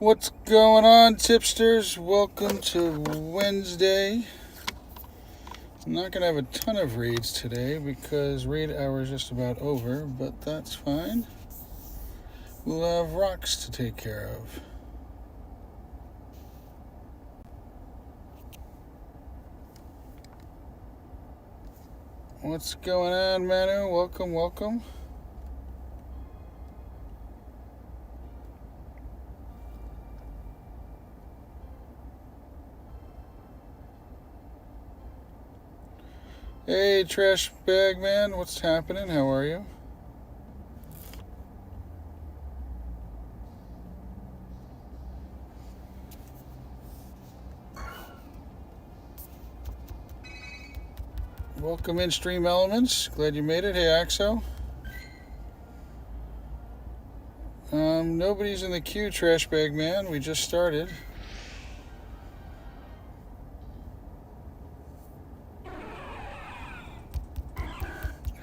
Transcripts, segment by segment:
What's going on, tipsters? Welcome to Wednesday. I'm not going to have a ton of raids today because raid hour is just about over, but that's fine. We'll have rocks to take care of. What's going on, Manu? Welcome, welcome. Hey, Trash Bag Man, what's happening? How are you? Welcome in, Stream Elements. Glad you made it. Hey, Axo. Nobody's in the queue, Trash Bag Man. We just started.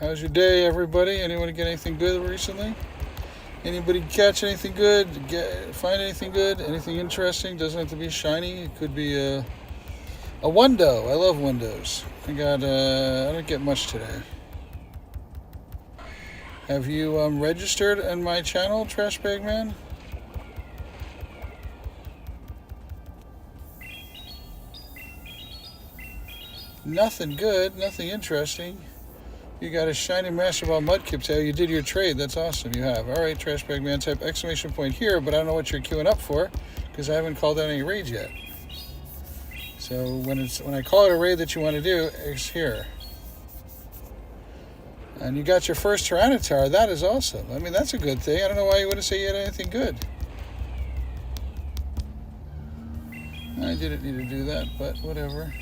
How's your day, everybody? Anyone get anything good recently? Anybody catch anything good? Find anything good? Anything interesting? Doesn't have to be shiny. It could be a window. I love windows. I don't get much today. Have you registered in my channel, Trash Bag Man? Nothing good. Nothing interesting. You got a shiny Master Ball Mudkip tail. You did your trade. That's awesome. You have. All right, Trash Bag Man. Type exclamation point here, but I don't know what you're queuing up for because I haven't called out any raids yet. So when I call it a raid that you want to do, it's here. And you got your first Tyranitar. That is awesome. I mean, that's a good thing. I don't know why you wouldn't say you had anything good. I didn't need to do that, but whatever.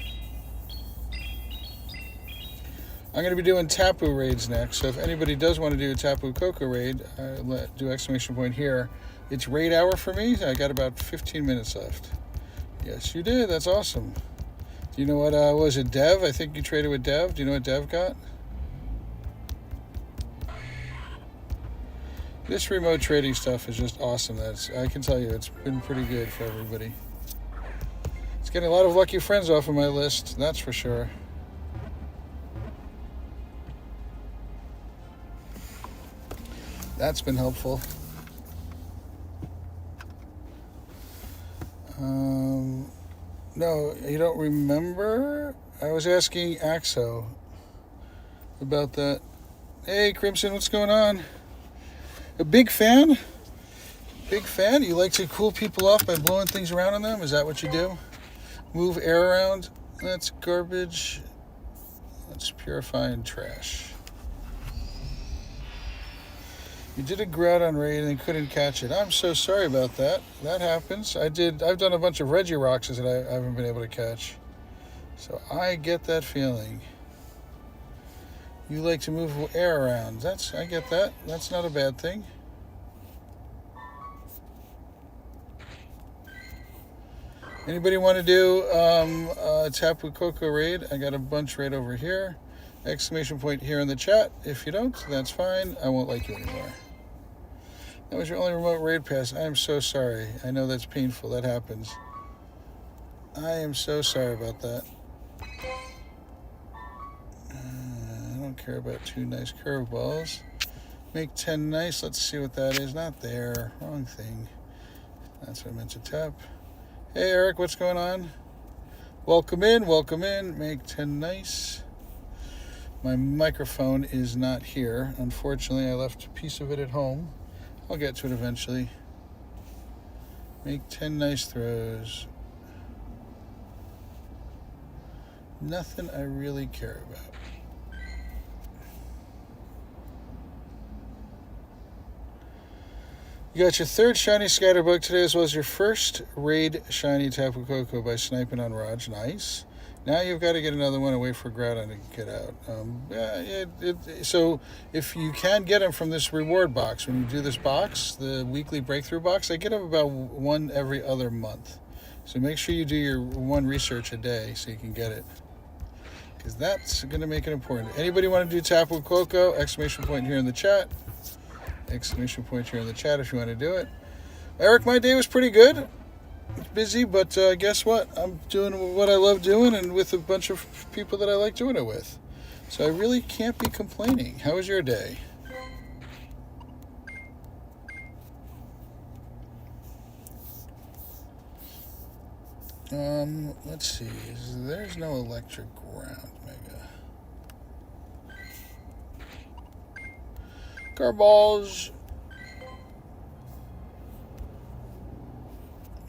I'm going to be doing Tapu raids next, so if anybody does want to do a Tapu Koko raid, do exclamation point here. It's raid hour for me. I got about 15 minutes left. Yes, you did. That's awesome. Do you know what was it, Dev? I think you traded with Dev. Do you know what Dev got? This remote trading stuff is just awesome. I can tell you, it's been pretty good for everybody. It's getting a lot of lucky friends off of my list, that's for sure. That's been helpful. No, you don't remember? I was asking Axo about that. Hey, Crimson, what's going on? A big fan? Big fan? You like to cool people off by blowing things around on them? Is that what you do? Move air around? That's garbage. That's purifying trash. You did a Groudon raid and couldn't catch it. I'm so sorry about that. That happens. I've done a bunch of Regirocks that I haven't been able to catch. So I get that feeling. You like to move air around. I get that. That's not a bad thing. Anybody want to do a Tapu Koko raid? I got a bunch right over here. Exclamation point here in the chat. If you don't, that's fine. I won't like you anymore. That was your only remote raid pass. I am so sorry. I know that's painful. That happens. I am so sorry about that. I don't care about 2 nice curveballs. Make 10 nice. Let's see what that is. Not there. Wrong thing. That's what I meant to tap. Hey, Eric. What's going on? Welcome in. Welcome in. Make 10 nice. My microphone is not here. Unfortunately, I left a piece of it at home. I'll get to it eventually. Make 10 nice throws. Nothing I really care about. You got your third shiny Scatterbug today, as well as your first raid shiny Tapu Koko by sniping on Raj. Nice. Now you've got to get another one and wait for Groudon to get out. So if you can get them from this reward box, when you do this box, the weekly breakthrough box, I get them about one every other month. So make sure you do your one research a day so you can get it. Because that's going to make it important. Anybody want to do Tapu Koko? Exclamation point here in the chat. Exclamation point here in the chat if you want to do it. Eric, my day was pretty good. Busy, but guess what? I'm doing what I love doing and with a bunch of people that I like doing it with. So I really can't be complaining. How was your day? Let's see. There's no electric ground, Mega. Garballs.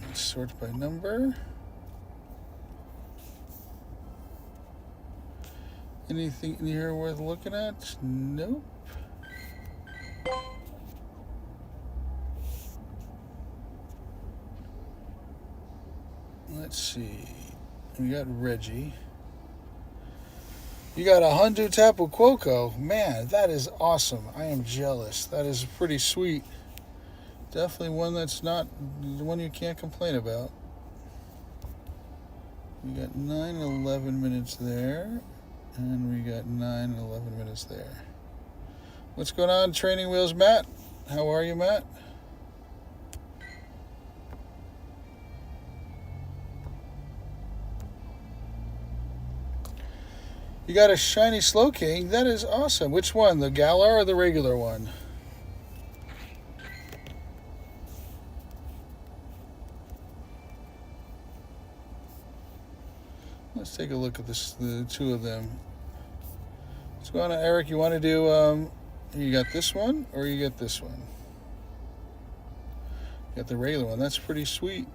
Let's sort by number. Anything in here worth looking at? Nope. Let's see. We got Reggie. You got a Hundu Tapu Koko. Man, that is awesome. I am jealous. That is pretty sweet. Definitely one that's not the one you can't complain about. We got 9 and 11 minutes there. And we got 9 and 11 minutes there. What's going on, Training Wheels, Matt? How are you, Matt? You got a shiny Slowking. That is awesome. Which one? The Galar or the regular one? Let's take a look at this, the two of them. What's going on, Eric? You want to do, you got this one or you get this one? You got the regular one. That's pretty sweet.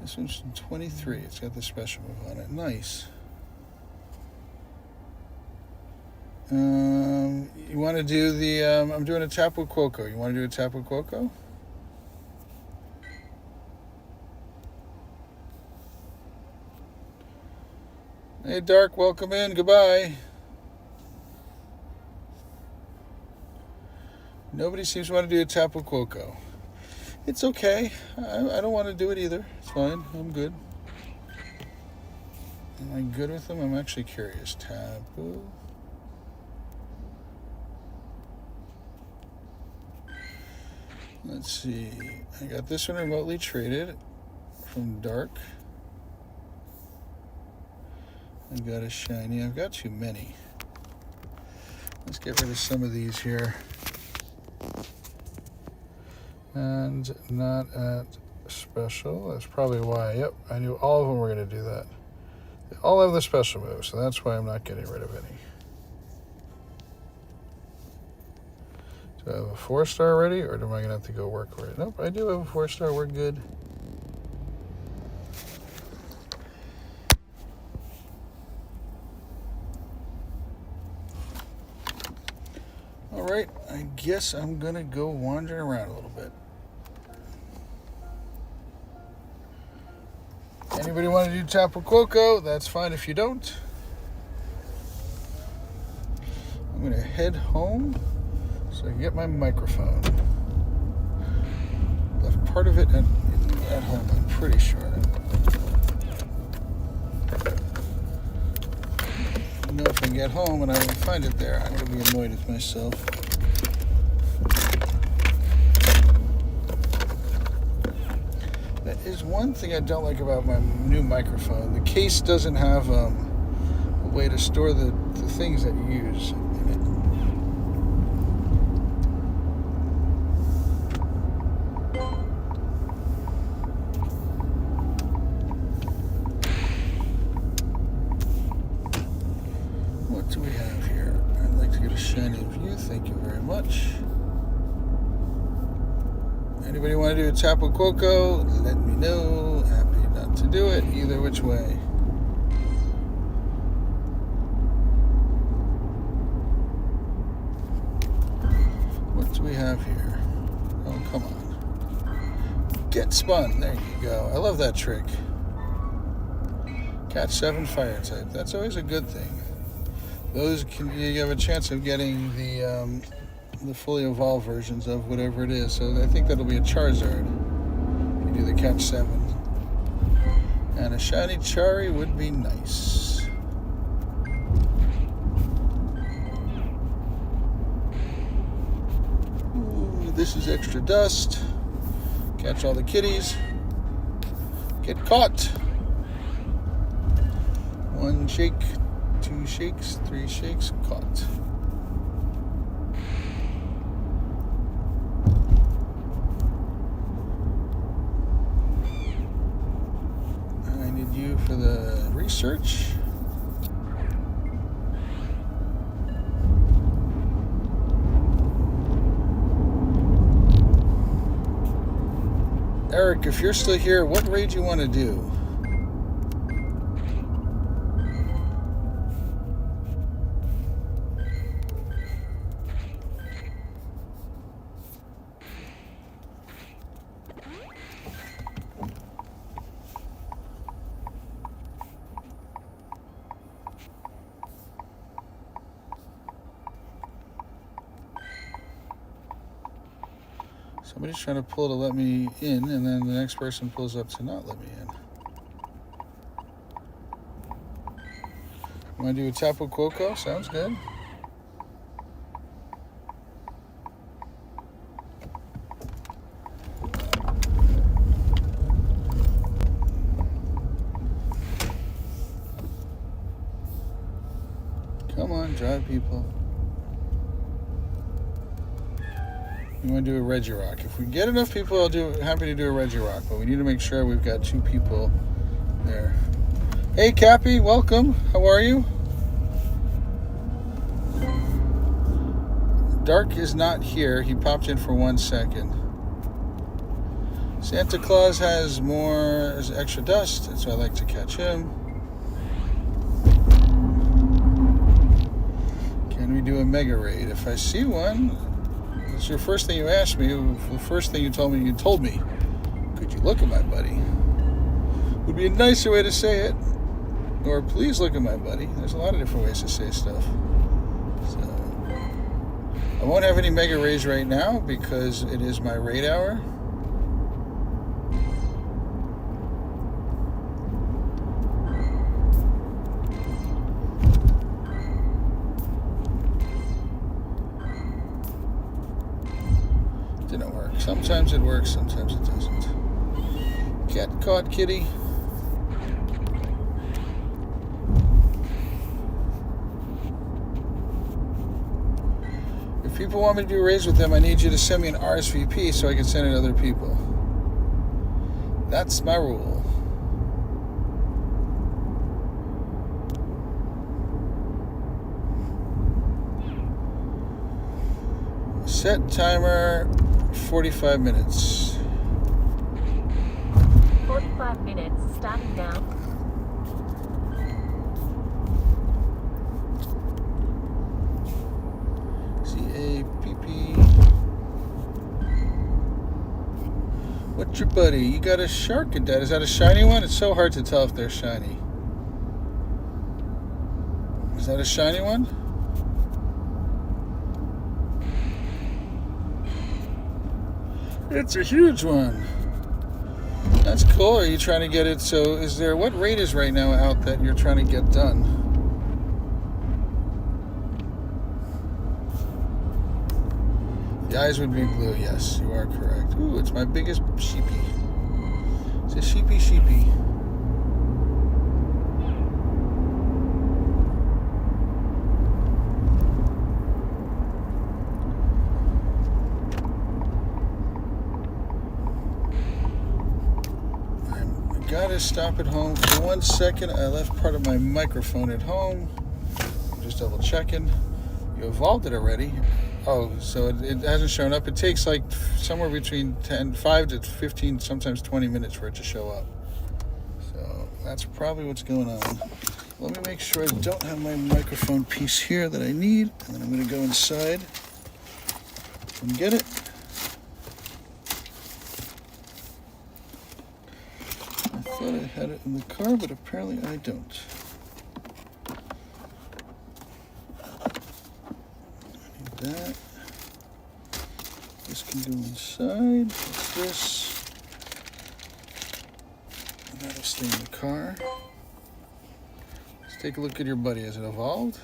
This one's 23. It's got the special move on it. Nice. You want to do the, I'm doing a Tapu Koko. You want to do a Tapu Koko? Hey, Dark, welcome in. Goodbye. Nobody seems to want to do a Tapu Koko. It's okay. I don't want to do it either. It's fine. I'm good. Am I good with them? I'm actually curious. Tapu. Let's see. I got this one remotely traded from Dark. I got a shiny. I've got too many. Let's get rid of some of these here. And not at special. That's probably why. Yep, I knew all of them were going to do that. They all have the special move, so that's why I'm not getting rid of any. Do I have a 4-star already, or am I going to have to go work for it? Nope, I do have a 4-star. We're good. All right, I guess I'm going to go wandering around a little bit. Anybody want to do Tapu Koko? That's fine if you don't. I'm going to head home so I can get my microphone. Left part of it at home, I'm pretty sure. I know if I get home and I don't find it there, I'm going to be annoyed with myself. That is one thing I don't like about my new microphone. The case doesn't have a way to store the things that you use in it. What do we have here? I'd like to get a shiny view. Thank you very much. Anybody want to do a Tapu Koko? Let me know. Happy not to do it either which way. What do we have here? Oh, come on. Get spun. There you go. I love that trick. Catch 7 fire type. That's always a good thing. Those you have a chance of getting the fully evolved versions of whatever it is. So I think that'll be a Charizard if you do the catch 7. And a shiny Chari would be nice. This is extra dust. Catch all the kitties. Get caught. 1 shake, 2 shakes, 3 shakes, caught. I need you for the research. Eric, if you're still here, what raid do you want to do? Somebody's trying to pull to let me in, and then the next person pulls up to not let me in. You want to do a Tapu Koko? Sounds good. Come on, drive people. You want to do a Regirock. If we get enough people, happy to do a Regirock, but we need to make sure we've got 2 people there. Hey, Cappy, welcome. How are you? Dark is not here. He popped in for 1 second. Santa Claus has more extra dust, so I like to catch him. Can we do a mega raid? If I see one, it's your first thing you asked me. The first thing you told me, could you look at my buddy? Would be a nicer way to say it. Or please look at my buddy. There's a lot of different ways to say stuff. So I won't have any mega raids right now because it is my raid hour. Didn't work. Sometimes it works, sometimes it doesn't. Cat caught, kitty. If people want me to do raids with them, I need you to send me an RSVP so I can send it to other people. That's my rule. Set timer 45 minutes. 45 minutes starting now. C-A-P-P. What's your buddy? You got a shark in that. Is that a shiny one? It's so hard to tell if they're shiny. Is that a shiny one? It's a huge one. That's cool. Are you trying to get it? So is there, what raid is right now out that you're trying to get done? The eyes would be blue. Yes, you are correct. Ooh, it's my biggest sheepy. It's a sheepy. Gotta stop at home for 1 second. I left part of my microphone at home. I'm just double checking. You evolved it already. Oh, so it hasn't shown up. It takes like somewhere between 5 to 15, sometimes 20 minutes for it to show up. So that's probably what's going on. Let me make sure I don't have my microphone piece here that I need. And then I'm going to go inside and get it. I thought I had it in the car, but apparently I don't. I need that. This can go inside. What's this? And that'll stay in the car. Let's take a look at your buddy. Has it evolved?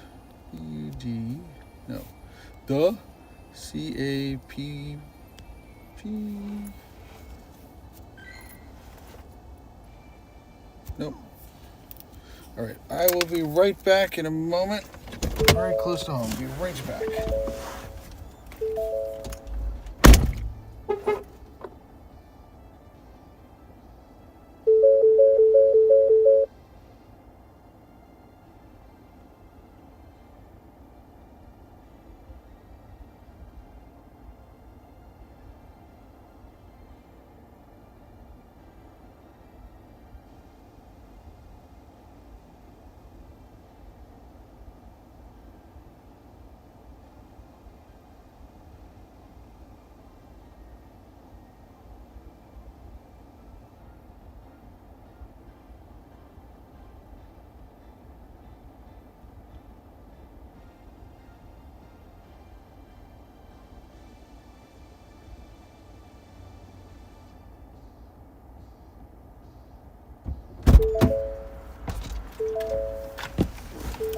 U-D, no. The C-A-P-P-Y. Receive. Nope. Alright, I will be right back in a moment. Very close to home. Be right back.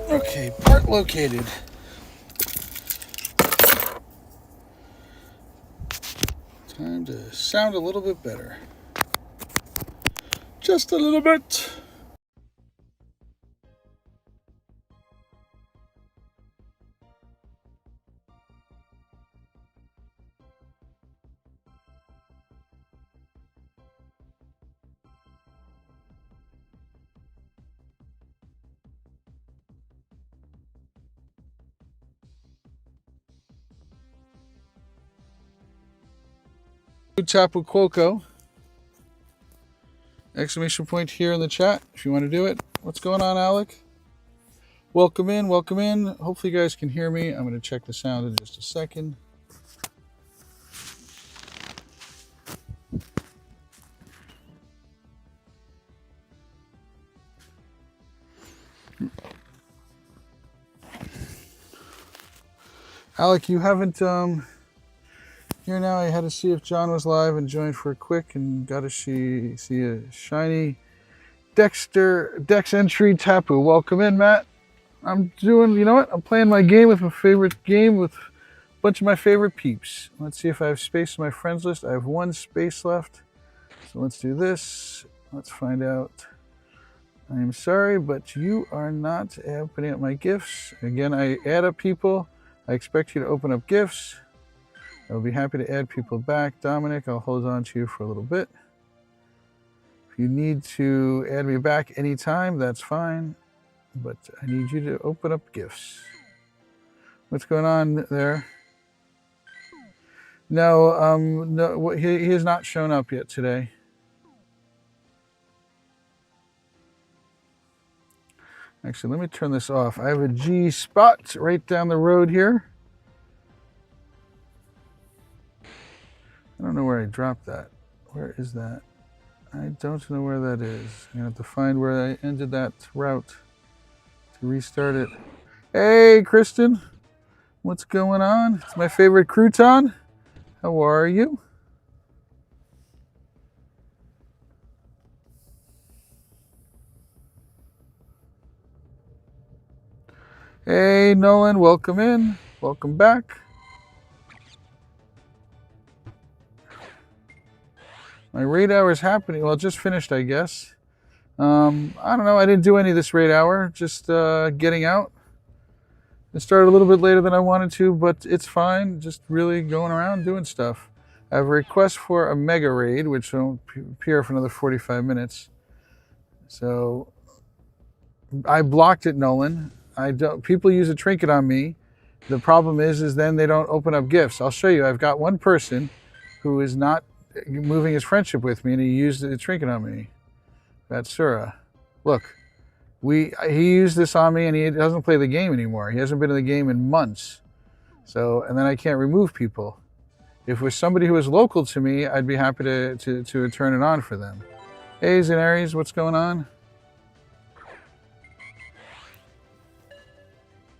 Okay, part located. Time to sound a little bit better. Just a little bit. Tapu Quoco. Exclamation point here in the chat if you want to do it. What's going on, Alec? Welcome in, welcome in. Hopefully you guys can hear me. I'm going to check the sound in just a second. Alec, you haven't here now. I had to see if John was live and joined for a quick and got to see a shiny Dex entry Tapu. Welcome in, Matt. I'm doing, you know what? I'm playing my game with my favorite game with a bunch of my favorite peeps. Let's see if I have space in my friends list. I have one space left. So let's do this. Let's find out. I am sorry, but you are not opening up my gifts. Again, I add up people. I expect you to open up gifts. I'll be happy to add people back. Dominic, I'll hold on to you for a little bit. If you need to add me back anytime, that's fine. But I need you to open up gifts. What's going on there? No, no, he has not shown up yet today. Actually, let me turn this off. I have a G spot right down the road here. I don't know where I dropped that. Where is that? I don't know where that is. I have to find where I ended that route to restart it. Hey, Kristen. What's going on? It's my favorite crouton. How are you? Hey, Nolan. Welcome in. Welcome back. My raid hour is happening. Well, it just finished, I guess. I don't know. I didn't do any of this raid hour. Just getting out. It started a little bit later than I wanted to, but it's fine. Just really going around doing stuff. I have a request for a mega raid, which won't appear for another 45 minutes. So I blocked it, Nolan. I don't. People use a trinket on me. The problem is then they don't open up gifts. I'll show you. I've got one person who is not moving his friendship with me, and he used a trinket on me. That's Sura. Look, he used this on me, and he doesn't play the game anymore. He hasn't been in the game in months. So, and then I can't remove people. If it was somebody who was local to me, I'd be happy to turn it on for them. Hey, Zenaries, what's going on?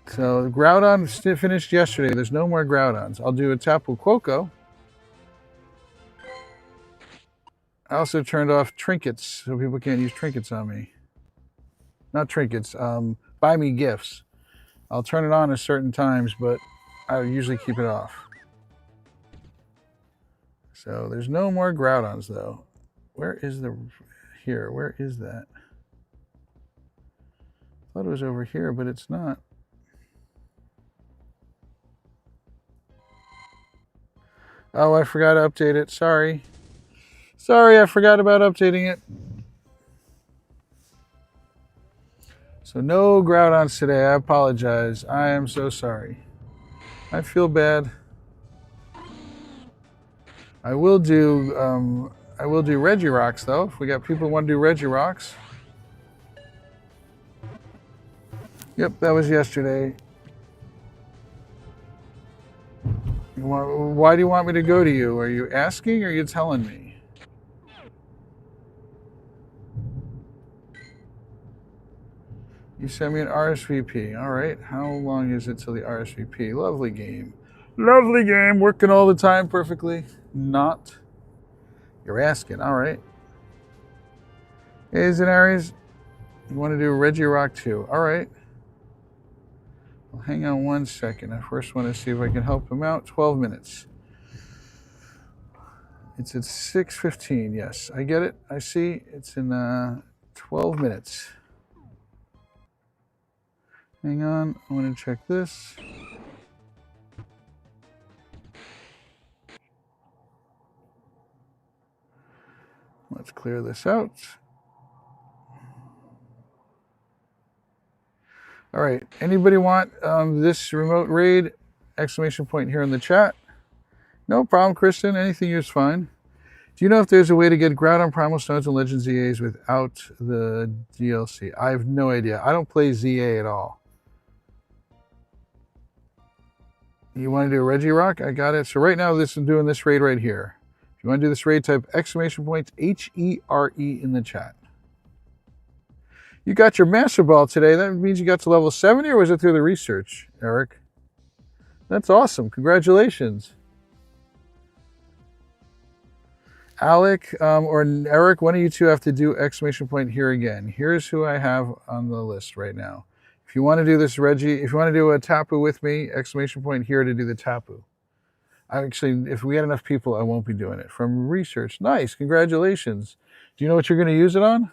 So Groudon finished yesterday. There's no more Groudons. I'll do a Tapu Quoco. I also turned off trinkets, so people can't use trinkets on me. Not trinkets, buy me gifts. I'll turn it on at certain times, but I usually keep it off. So there's no more Groudons though. Where is the, here, where is that? I thought it was over here, but it's not. Oh, I forgot to update it, sorry. Sorry, I forgot about updating it. So no Groudons today, I apologize. I am so sorry. I feel bad. I will do Regirocks though, if we got people who want to do Regirocks. Yep, that was yesterday. Why do you want me to go to you? Are you asking or are you telling me? You sent me an RSVP. All right. How long is it till the RSVP? Lovely game. Lovely game. Working all the time perfectly. Not. You're asking. All right. A's and Aries. You want to do Regirock too. All right. Well, hang on one second. I first want to see if I can help him out. 12 minutes. It's at 6:15. Yes, I get it. I see. It's in 12 minutes. Hang on. I want to check this. Let's clear this out. All right. Anybody want this remote raid? Exclamation point here in the chat. No problem, Kristen. Anything is fine. Do you know if there's a way to get Groudon Primal Stones and Legend ZAs without the DLC? I have no idea. I don't play ZA at all. You want to do a Regirock? I got it. So right now, I'm doing this raid right here. If you want to do this raid, type exclamation point HERE in the chat. You got your Master Ball today. That means you got to level 70, or was it through the research, Eric? That's awesome. Congratulations. Alec or Eric, one of you two have to do exclamation point here again. Here's who I have on the list right now. If you want to do this, Reggie, if you want to do a Tapu with me, exclamation point here to do the Tapu. Actually, if we had enough people, I won't be doing it. From research. Nice. Congratulations. Do you know what you're going to use it on?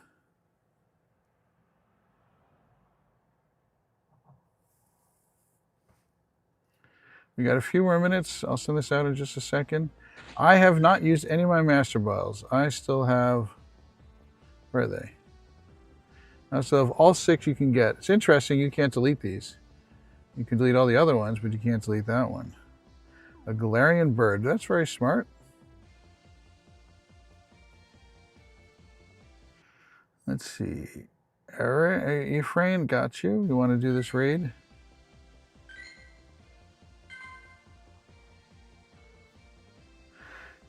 We got a few more minutes. I'll send this out in just a second. I have not used any of my Master Balls. I still have, where are they? I still have all 6 you can get. It's interesting, you can't delete these. You can delete all the other ones, but you can't delete that one. A Galarian bird, that's very smart. Let's see. Ephraim, got you. You want to do this raid?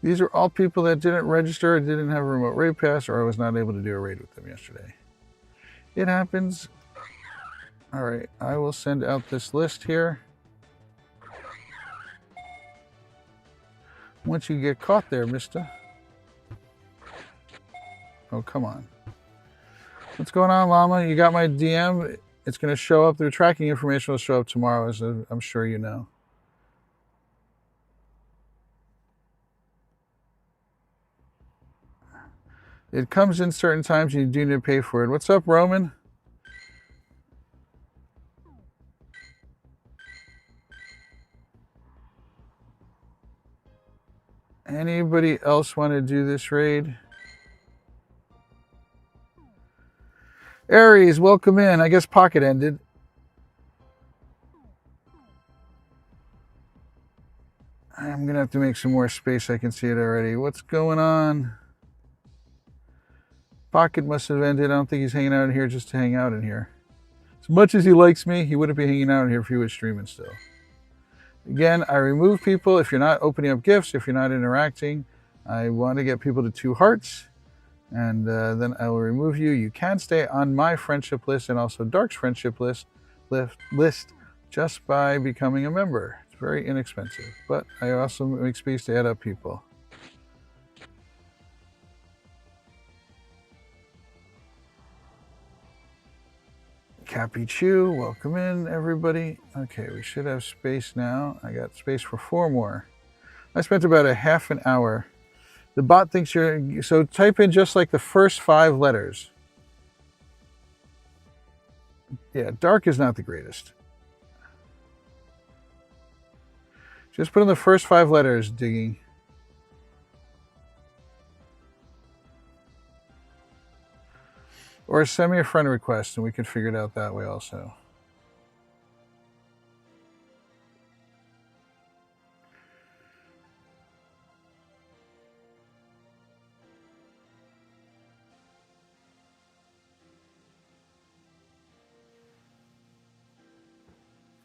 These are all people that didn't register, didn't have a remote raid pass, or I was not able to do a raid with them yesterday. It happens. All right, I will send out this list here. Once you get caught there, mister. Oh, come on. What's going on, Llama? You got my DM? It's going to show up. The tracking information will show up tomorrow, as I'm sure you know. It comes in certain times and you do need to pay for it. What's up, Roman? Anybody else want to do this raid? Aries, welcome in. I guess Pocket ended. I'm going to have to make some more space. I can see it already. What's going on? Pocket must have ended. I don't think he's hanging out in here just to hang out in here. As much as he likes me, he wouldn't be hanging out in here if he was streaming still. Again, I remove people if you're not opening up gifts, if you're not interacting. I want to get people to 2 hearts, and then I will remove you. You can stay on my friendship list and also Dark's friendship list just by becoming a member. It's very inexpensive, but I also make space to add up people. Cappy Chew, welcome in, everybody. Okay, we should have space now. I got space for 4 more. I spent about a half an hour The bot thinks you're... So type in just like the first 5 letters. Yeah, dark is not the greatest. Just put in the first 5 letters, Diggy. Or send me a friend request and we can figure it out that way also.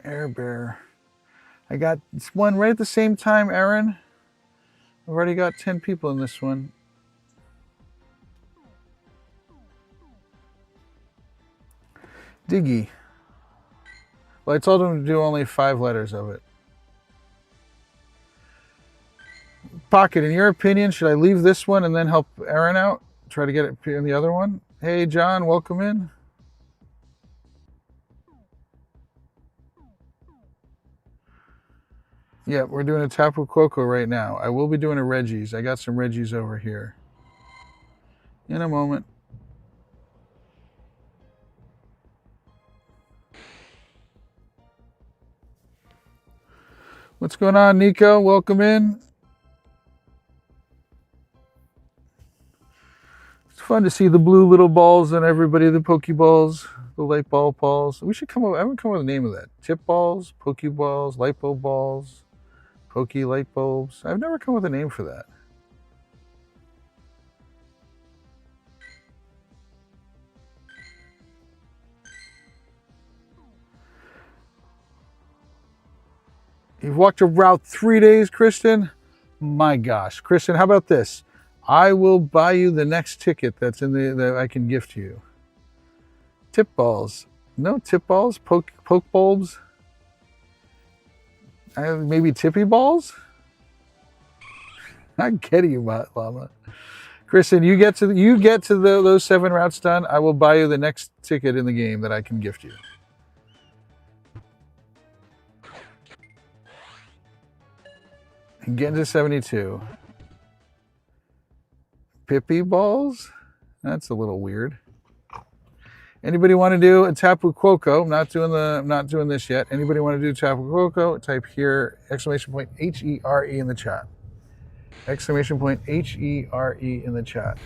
Air Bear. I got one right at the same time, Aaron. I've already got 10 people in this one. Diggy. Well, I told him to do only 5 letters of it. Pocket, in your opinion, should I leave this one and then help Aaron out? Try to get it in the other one? Hey, John, welcome in. Yeah, we're doing a Tapu Koko right now. I will be doing a Regis. I got some Regis over here. In a moment. What's going on, Nico? Welcome in. It's fun to see the blue little balls and everybody, the Pokeballs, the light ball balls. We should come up, I haven't come up with a name of that. Tip balls, Pokeballs, light bulb balls, Poke light bulbs. I've never come up with a name for that. You've walked a route 3 days, Kristen? My gosh. Kristen, how about this? I will buy you the next ticket that's in that I can gift you. Tip balls. No tip balls? Poke bulbs? Maybe tippy balls? Not getting you, Llama. Kristen, you get to those 7 routes done, I will buy you the next ticket in the game that I can gift you. And get into 72. Pippy balls? That's a little weird. Anybody want to do a Tapu Koko? I'm not doing this yet. Anybody want to do Tapu Koko? Type here !HERE in the chat. !HERE in the chat.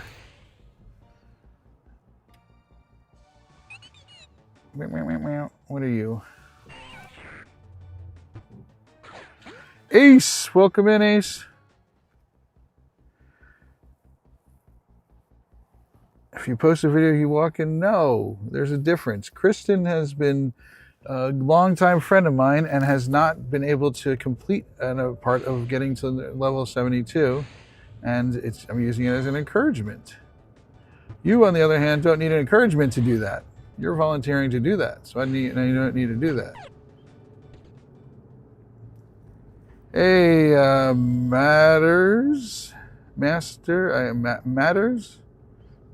What are you? Ace, welcome in, Ace. If you post a video, you walk in. No, there's a difference. Kristen has been a longtime friend of mine and has not been able to complete a part of getting to level 72. And I'm using it as an encouragement. You, on the other hand, don't need an encouragement to do that. You're volunteering to do that. So you don't need to do that. Hey, Matters?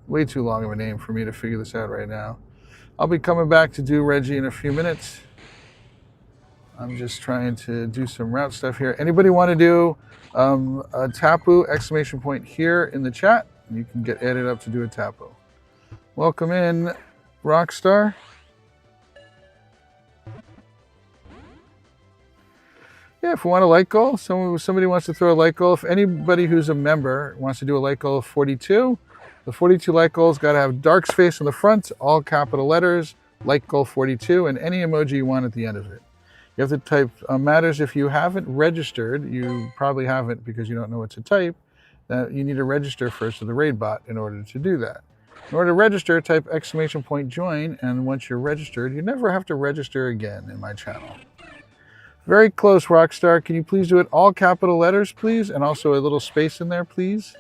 Way too long of a name for me to figure this out right now. I'll be coming back to do Reggie in a few minutes. I'm just trying to do some route stuff here. Anybody want to do a Tapu ! Here in the chat? You can get added up to do a Tapu. Welcome in, Rockstar. Yeah, if we want a light goal, somebody wants to throw a light goal. If anybody who's a member wants to do a light goal of 42, the 42 light goals got to have dark space in the front, all capital letters, light goal 42, and any emoji you want at the end of it. You have to type matters. If you haven't registered, you probably haven't because you don't know what to type, you need to register first to the raid bot in order to do that. In order to register, type !join, and once you're registered, you never have to register again in my channel. Very close, Rockstar. Can you please do it all capital letters, please? And also a little space in there, please.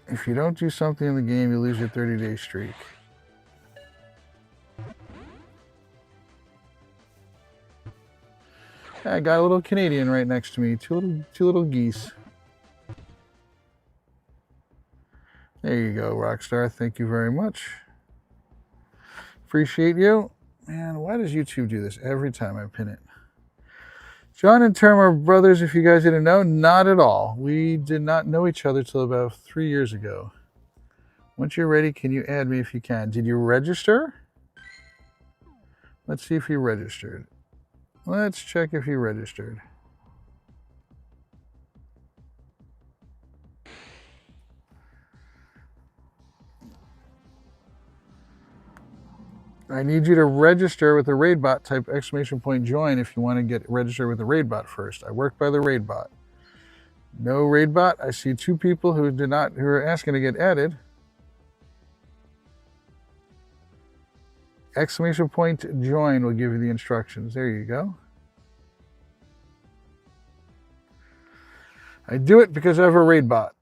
If you don't do something in the game, you lose your 30-day streak. I got a little Canadian right next to me. Two little geese. There you go, Rockstar. Thank you very much. Appreciate you. Man, why does YouTube do this every time I pin it? John and Term are brothers, if you guys didn't know. Not at all. We did not know each other till about 3 years ago. Once you're ready, can you add me if you can? Did you register? Let's see if you registered. Let's check if you registered. I need you to register with the raid bot. Type !join if you want to get registered with the raid bot first. I work by the raid bot. No raid bot. I see 2 people who are asking to get added. !join will give you the instructions. There you go. I do it because I have a raid bot.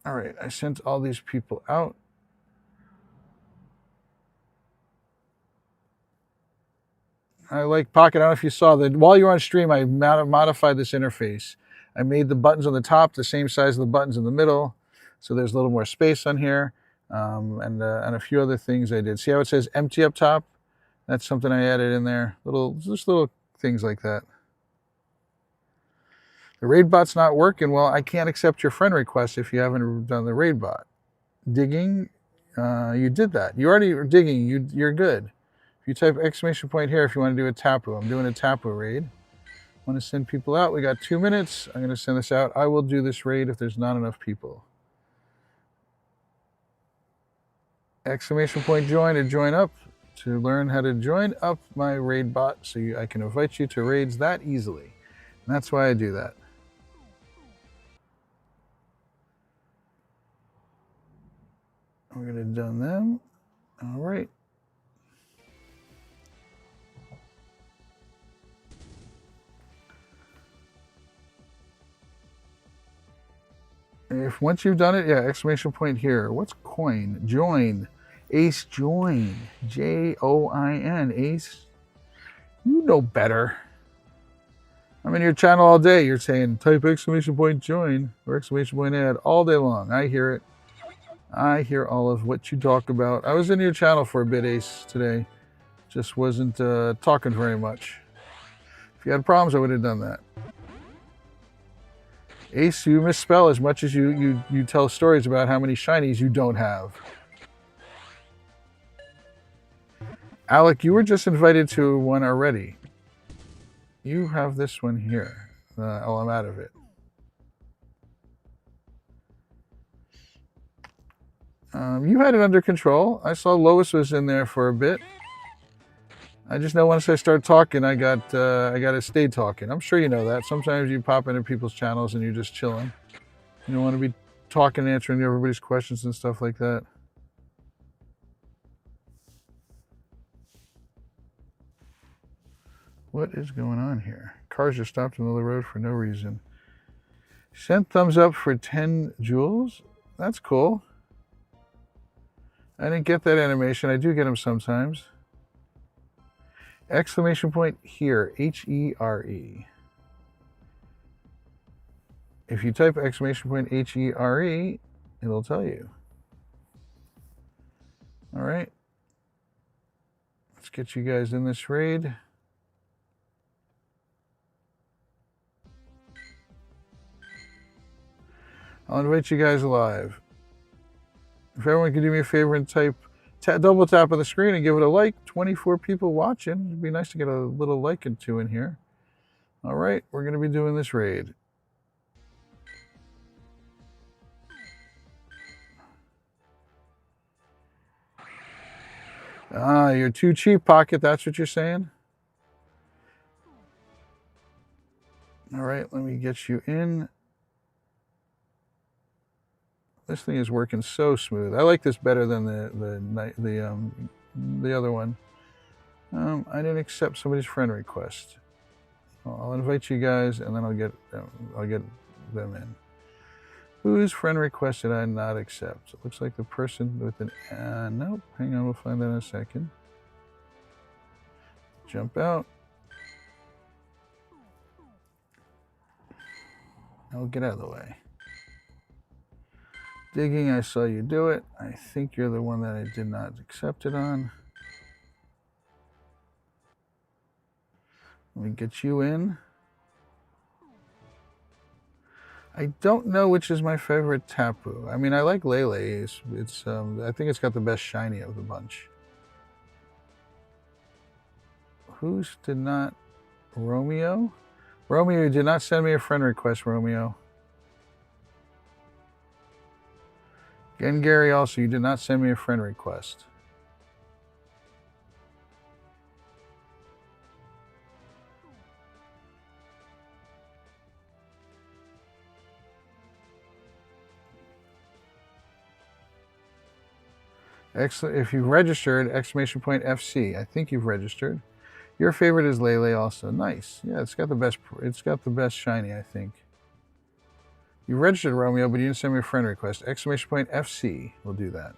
All right, I sent all these people out. I like Pocket. I don't know if you saw that while you were on stream, I modified this interface. I made the buttons on the top the same size of the buttons in the middle, so there's a little more space on here, and a few other things I did. See how it says empty up top? That's something I added in there. Just little things like that. The raid bot's not working. Well, I can't accept your friend request if you haven't done the raid bot. Digging, you did that. You already are digging. You're good. If you type !here if you want to do a Tapu. I'm doing a Tapu raid. I want to send people out. We got 2 minutes. I'm going to send this out. I will do this raid if there's not enough people. !join to join up, to learn how to join up my raid bot so I can invite you to raids that easily. And that's why I do that. We're going to done them. All right. If once you've done it, yeah, !here. What's coin? Join. Ace join. Join. Ace. You know better. I'm in your channel all day. You're saying type !join or !add all day long. I hear it. I hear all of what you talk about. I was in your channel for a bit, Ace, today. Just wasn't talking very much. If you had problems, I would have done that. Ace, you misspell as much as you tell stories about how many shinies you don't have. Alec, you were just invited to one already. You have this one here. Oh, I'm out of it. You had it under control. I saw Lois was in there for a bit. I just know once I start talking, I got to stay talking. I'm sure you know that. Sometimes you pop into people's channels and you're just chilling. You don't want to be talking, answering everybody's questions and stuff like that. What is going on here? Cars are stopped in the middle of the road for no reason. Sent thumbs up for 10 jewels. That's cool. I didn't get that animation. I do get them sometimes. !here, H-E-R-E. If you type !H-E-R-E, it'll tell you. All right. Let's get you guys in this raid. I'll invite you guys live. If everyone could do me a favor and type double tap on the screen and give it a like. 24 people watching. It'd be nice to get a little like or two in here. All right, we're going to be doing this raid. Ah, you're too cheap, Pocket. That's what you're saying? All right, let me get you in. This thing is working so smooth. I like this better than the other one. I didn't accept somebody's friend request. I'll invite you guys, and then I'll get them in. Whose friend request did I not accept? It looks like the person with an nope. Hang on, we'll find that in a second. Jump out. I'll get out of the way. Digging, I saw you do it. I think you're the one that I did not accept it on. Let me get you in. I don't know which is my favorite Tapu. I mean, I like Lele. It's I think it's got the best shiny of the bunch. Who's did not? Romeo? Romeo, you did not send me a friend request, Romeo. Again, Gary, also, you did not send me a friend request. If you've registered, exclamation point FC. I think you've registered. Your favorite is Lele also. Nice. Yeah, it's got the best shiny, I think. You registered, Romeo, but you didn't send me a friend request. Exclamation point FC will do that.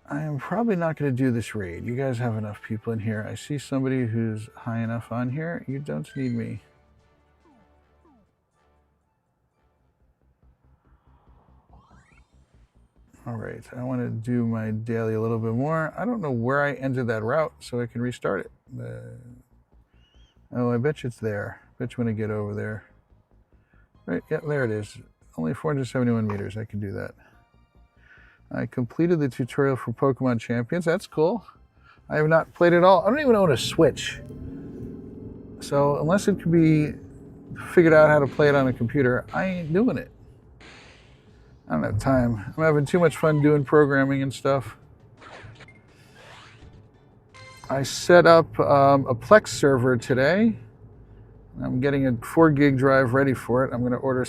I am probably not going to do this raid. You guys have enough people in here. I see somebody who's high enough on here. You don't need me. All right, I want to do my daily a little bit more. I don't know where I ended that route, so I can restart it. Oh, I bet you it's there. Bet you when I get over there. Right, yeah, there it is. Only 471 meters, I can do that. I completed the tutorial for Pokemon Champions. That's cool. I have not played it all. I don't even own a Switch. So unless it can be figured out how to play it on a computer, I ain't doing it. I don't have time. I'm having too much fun doing programming and stuff. I set up a Plex server today. I'm getting a 4 gig drive ready for it. I'm going to order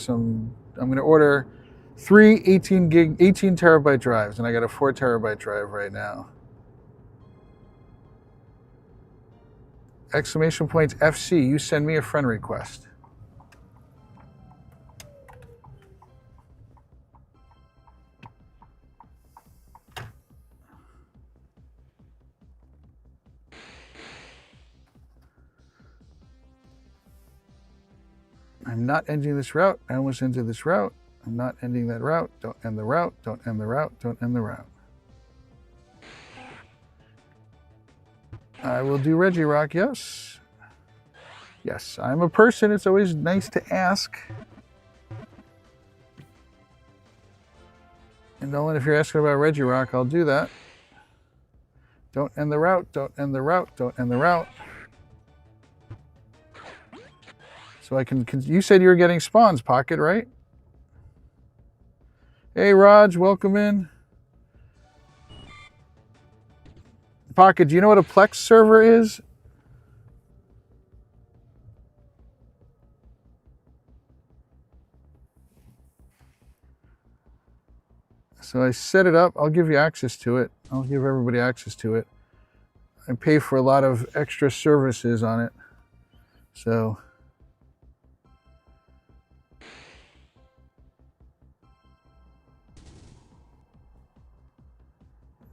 3 18 terabyte drives, and I got a 4 terabyte drive right now. Exclamation point FC, you send me a friend request. I'm not ending this route. I almost ended this route. I'm not ending that route. Don't end the route. Don't end the route. Don't end the route. I will do Regirock, yes. Yes, I'm a person. It's always nice to ask. And Nolan, if you're asking about Regirock, I'll do that. Don't end the route. Don't end the route. Don't end the route. So I can, you said you were getting spawns, Pocket, right? Hey, Raj, welcome in. Pocket, do you know what a Plex server is? So I set it up. I'll give you access to it. I'll give everybody access to it. I pay for a lot of extra services on it. So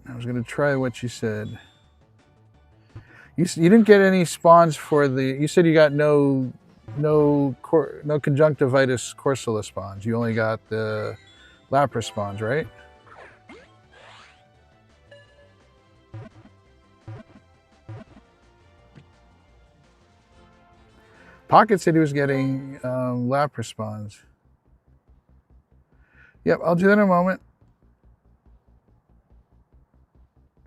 I was going to try what you said. You didn't get any spawns for the. You said you got no conjunctivitis Corsola spawns. You only got the Lapras spawns, right? Pocket said he was getting Lapras spawns. Yep, I'll do that in a moment.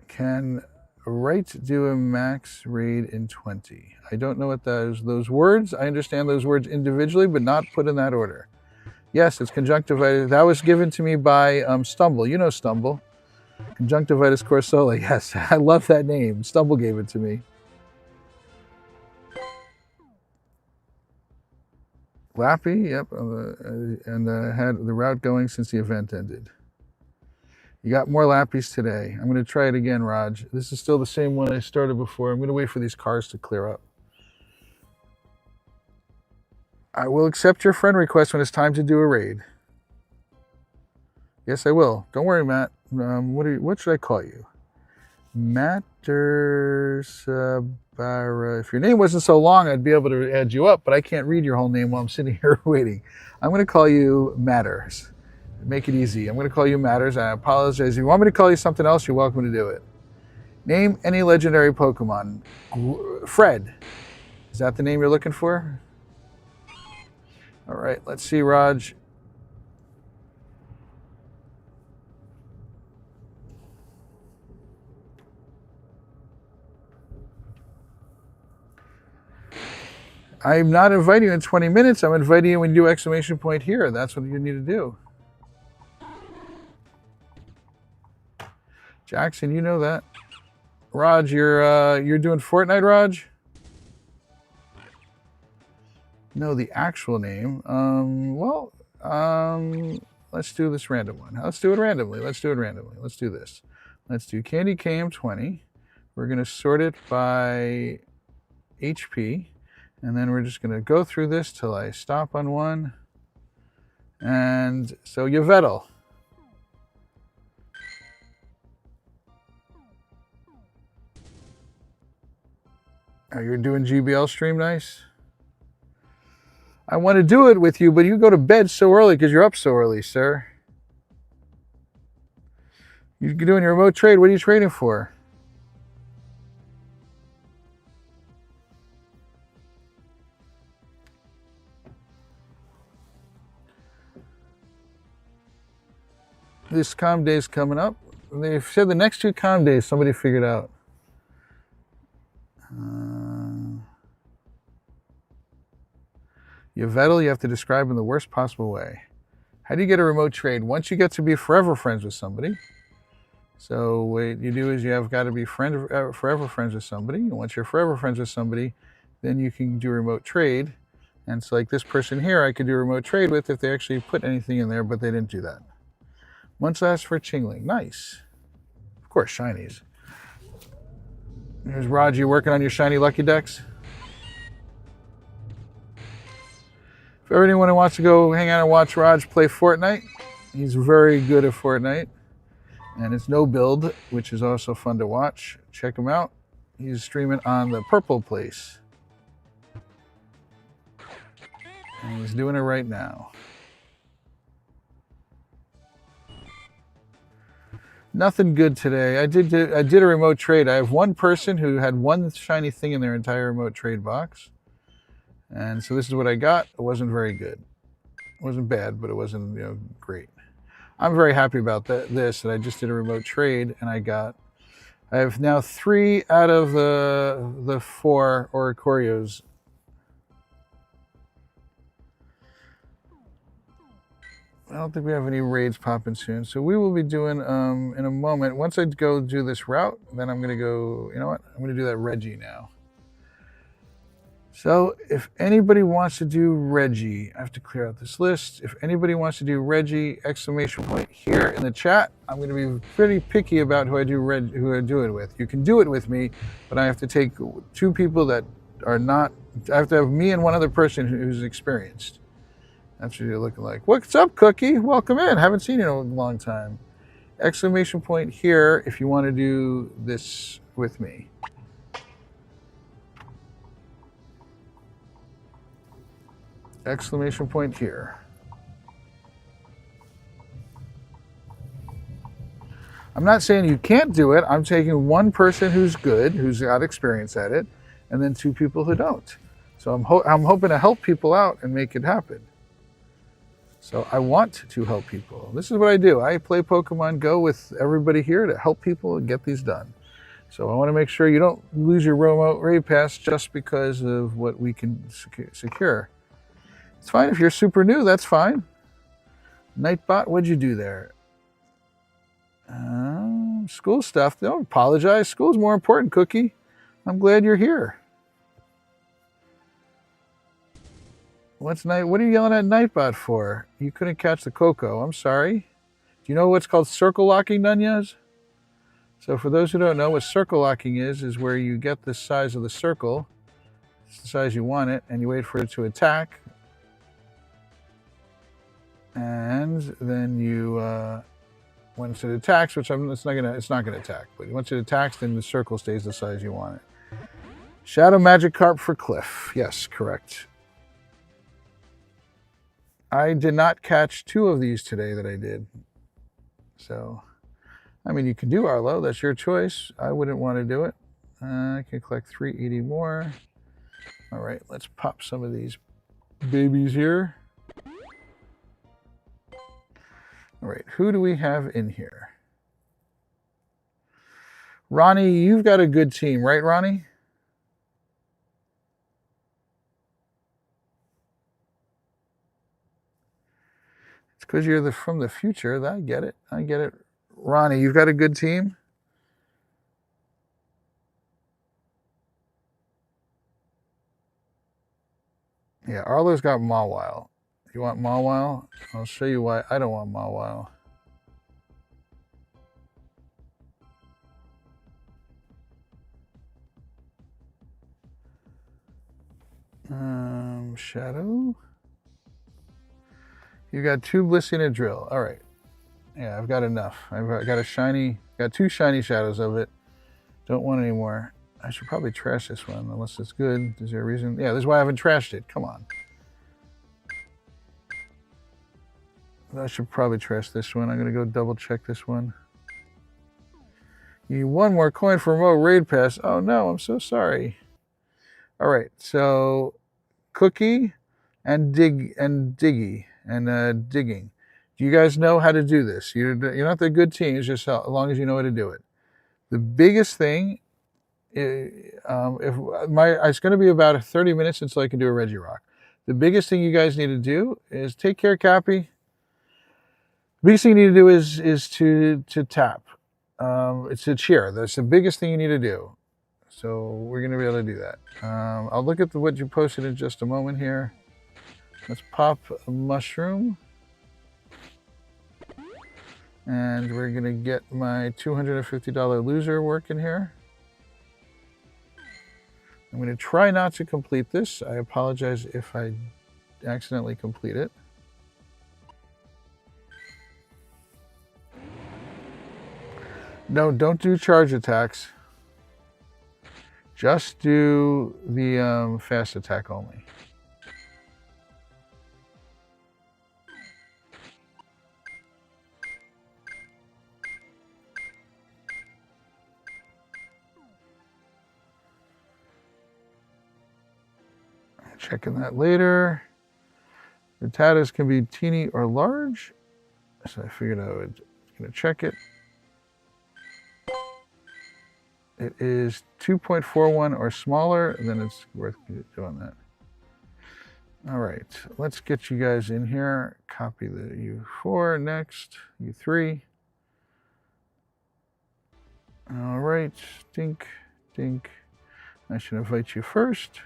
Can Right do a max raid in 20? I don't know what those words. I understand those words individually, but not put in that order. Yes, it's conjunctivitis. That was given to me by Stumble. You know Stumble. Conjunctivitis Corsola. Yes, I love that name. Stumble gave it to me. Lappy, yep, and had the route going since the event ended. You got more Lappies today. I'm going to try it again, Raj. This is still the same one I started before. I'm going to wait for these cars to clear up. I will accept your friend request when it's time to do a raid. Yes, I will. Don't worry, Matt. What should I call you? Mattersabara. If your name wasn't so long, I'd be able to add you up, but I can't read your whole name while I'm sitting here waiting. I'm going to call you Matters. Make it easy. I'm going to call you Matters. I apologize. If you want me to call you something else, you're welcome to do it. Name any legendary Pokemon. Fred. Is that the name you're looking for? All right, let's see, Raj. I'm not inviting you in 20 minutes. I'm inviting you when you do exclamation point here. That's what you need to do. Jackson, you know that. Raj, you're doing Fortnite, Raj? No, the actual name. Let's do this random one. Let's do it randomly. Let's do this. Let's do Candy KM20. We're going to sort it by HP. And then we're just going to go through this till I stop on one. And so Yvettle. Oh, you're doing GBL stream, nice? I want to do it with you, but you go to bed so early because you're up so early, sir. You're doing your remote trade. What are you trading for? This calm day's coming up. They've said the next 2 calm days somebody figured out. Yvettle, you have to describe in the worst possible way. How do you get a remote trade? Once you get to be forever friends with somebody. So what you do is you have got to be forever friends with somebody. And once you're forever friends with somebody, then you can do remote trade. And it's like this person here I could do remote trade with if they actually put anything in there, but they didn't do that. Once last for Chingling. Nice. Of course, shinies. Here's Raj, you working on your shiny lucky decks? For anyone who wants to go hang out and watch Raj play Fortnite, he's very good at Fortnite. And it's no build, which is also fun to watch. Check him out. He's streaming on the Purple Place. And he's doing it right now. Nothing good today. I did a remote trade. I have one person who had one shiny thing in their entire remote trade box. And so this is what I got. It wasn't very good. It wasn't bad, but it wasn't, great. I'm very happy about that I just did a remote trade and I have now 3 out of the 4 Oricorios. I don't think we have any raids popping soon. So we will be doing, in a moment, once I go do this route, then I'm going to go, you know what? I'm going to do that Reggie now. So if anybody wants to do Reggie, I have to clear out this list. If anybody wants to do Reggie, exclamation point here in the chat. I'm going to be pretty picky about who I do it with. You can do it with me, but I have to take 2 people that are not, I have to have me and one other person who's experienced. That's what you're looking like. What's up, Cookie? Welcome in. Haven't seen you in a long time. Exclamation point here if you want to do this with me. Exclamation point here. I'm not saying you can't do it. I'm taking one person who's good, who's got experience at it, and then 2 people who don't. So I'm hoping to help people out and make it happen. So I want to help people. This is what I do. I play Pokemon Go with everybody here to help people and get these done. So I want to make sure you don't lose your remote raid pass just because of what we can secure. It's fine if you're super new, that's fine. Nightbot, what'd you do there? School stuff. Don't apologize. School's more important, Cookie. I'm glad you're here. What are you yelling at Nightbot for? You couldn't catch the Coco. I'm sorry. Do you know what's called circle locking, Nunyas? So for those who don't know, what circle locking is where you get the size of the circle, it's the size you want it, and you wait for it to attack. And then you, once it attacks, which it's not gonna attack, but once it attacks, then the circle stays the size you want it. Shadow Magikarp for Cliff. Yes, correct. I did not catch 2 of these today that I did. So I mean, you can do Arlo. That's your choice. I wouldn't want to do it. I can collect 380 more. All right, let's pop some of these babies here. All right, who do we have in here? Ronnie, you've got a good team, right, Ronnie? It's because you're from the future. I get it. I get it. Ronnie, you've got a good team? Yeah, Arlo's got Mawile. You want Mawile? I'll show you why I don't want Mawile. Shadow. You got 2 Blissey and a Drill. All right. Yeah, I've got enough. I've got a shiny, got 2 shiny shadows of it. Don't want any more. I should probably trash this one, unless it's good. Is there a reason? Yeah, this is why I haven't trashed it. Come on. I should probably trash this one. I'm going to go double check this one. You need 1 more coin for remote raid pass. Oh no, I'm so sorry. All right, so Cookie and Digging. Do you guys know how to do this? You're not the good teams, just as long as you know how to do it. The biggest thing, it's going to be about 30 minutes until I can do a Regirock. The biggest thing you guys need to do is take care, Cappy. The biggest thing you need to do is to tap. It's a cheer. That's the biggest thing you need to do. So we're going to be able to do that. I'll look at what you posted in just a moment here. Let's pop a mushroom. And we're going to get my $250 loser working here. I'm going to try not to complete this. I apologize if I accidentally complete it. No, don't do charge attacks. Just do the fast attack only. Checking that later. The Tatas can be teeny or large. So I figured I was going to check it. It is 2.41 or smaller, then it's worth doing that. All right, let's get you guys in here. Copy the U4 next, U3. All right, dink, dink. I should invite you first.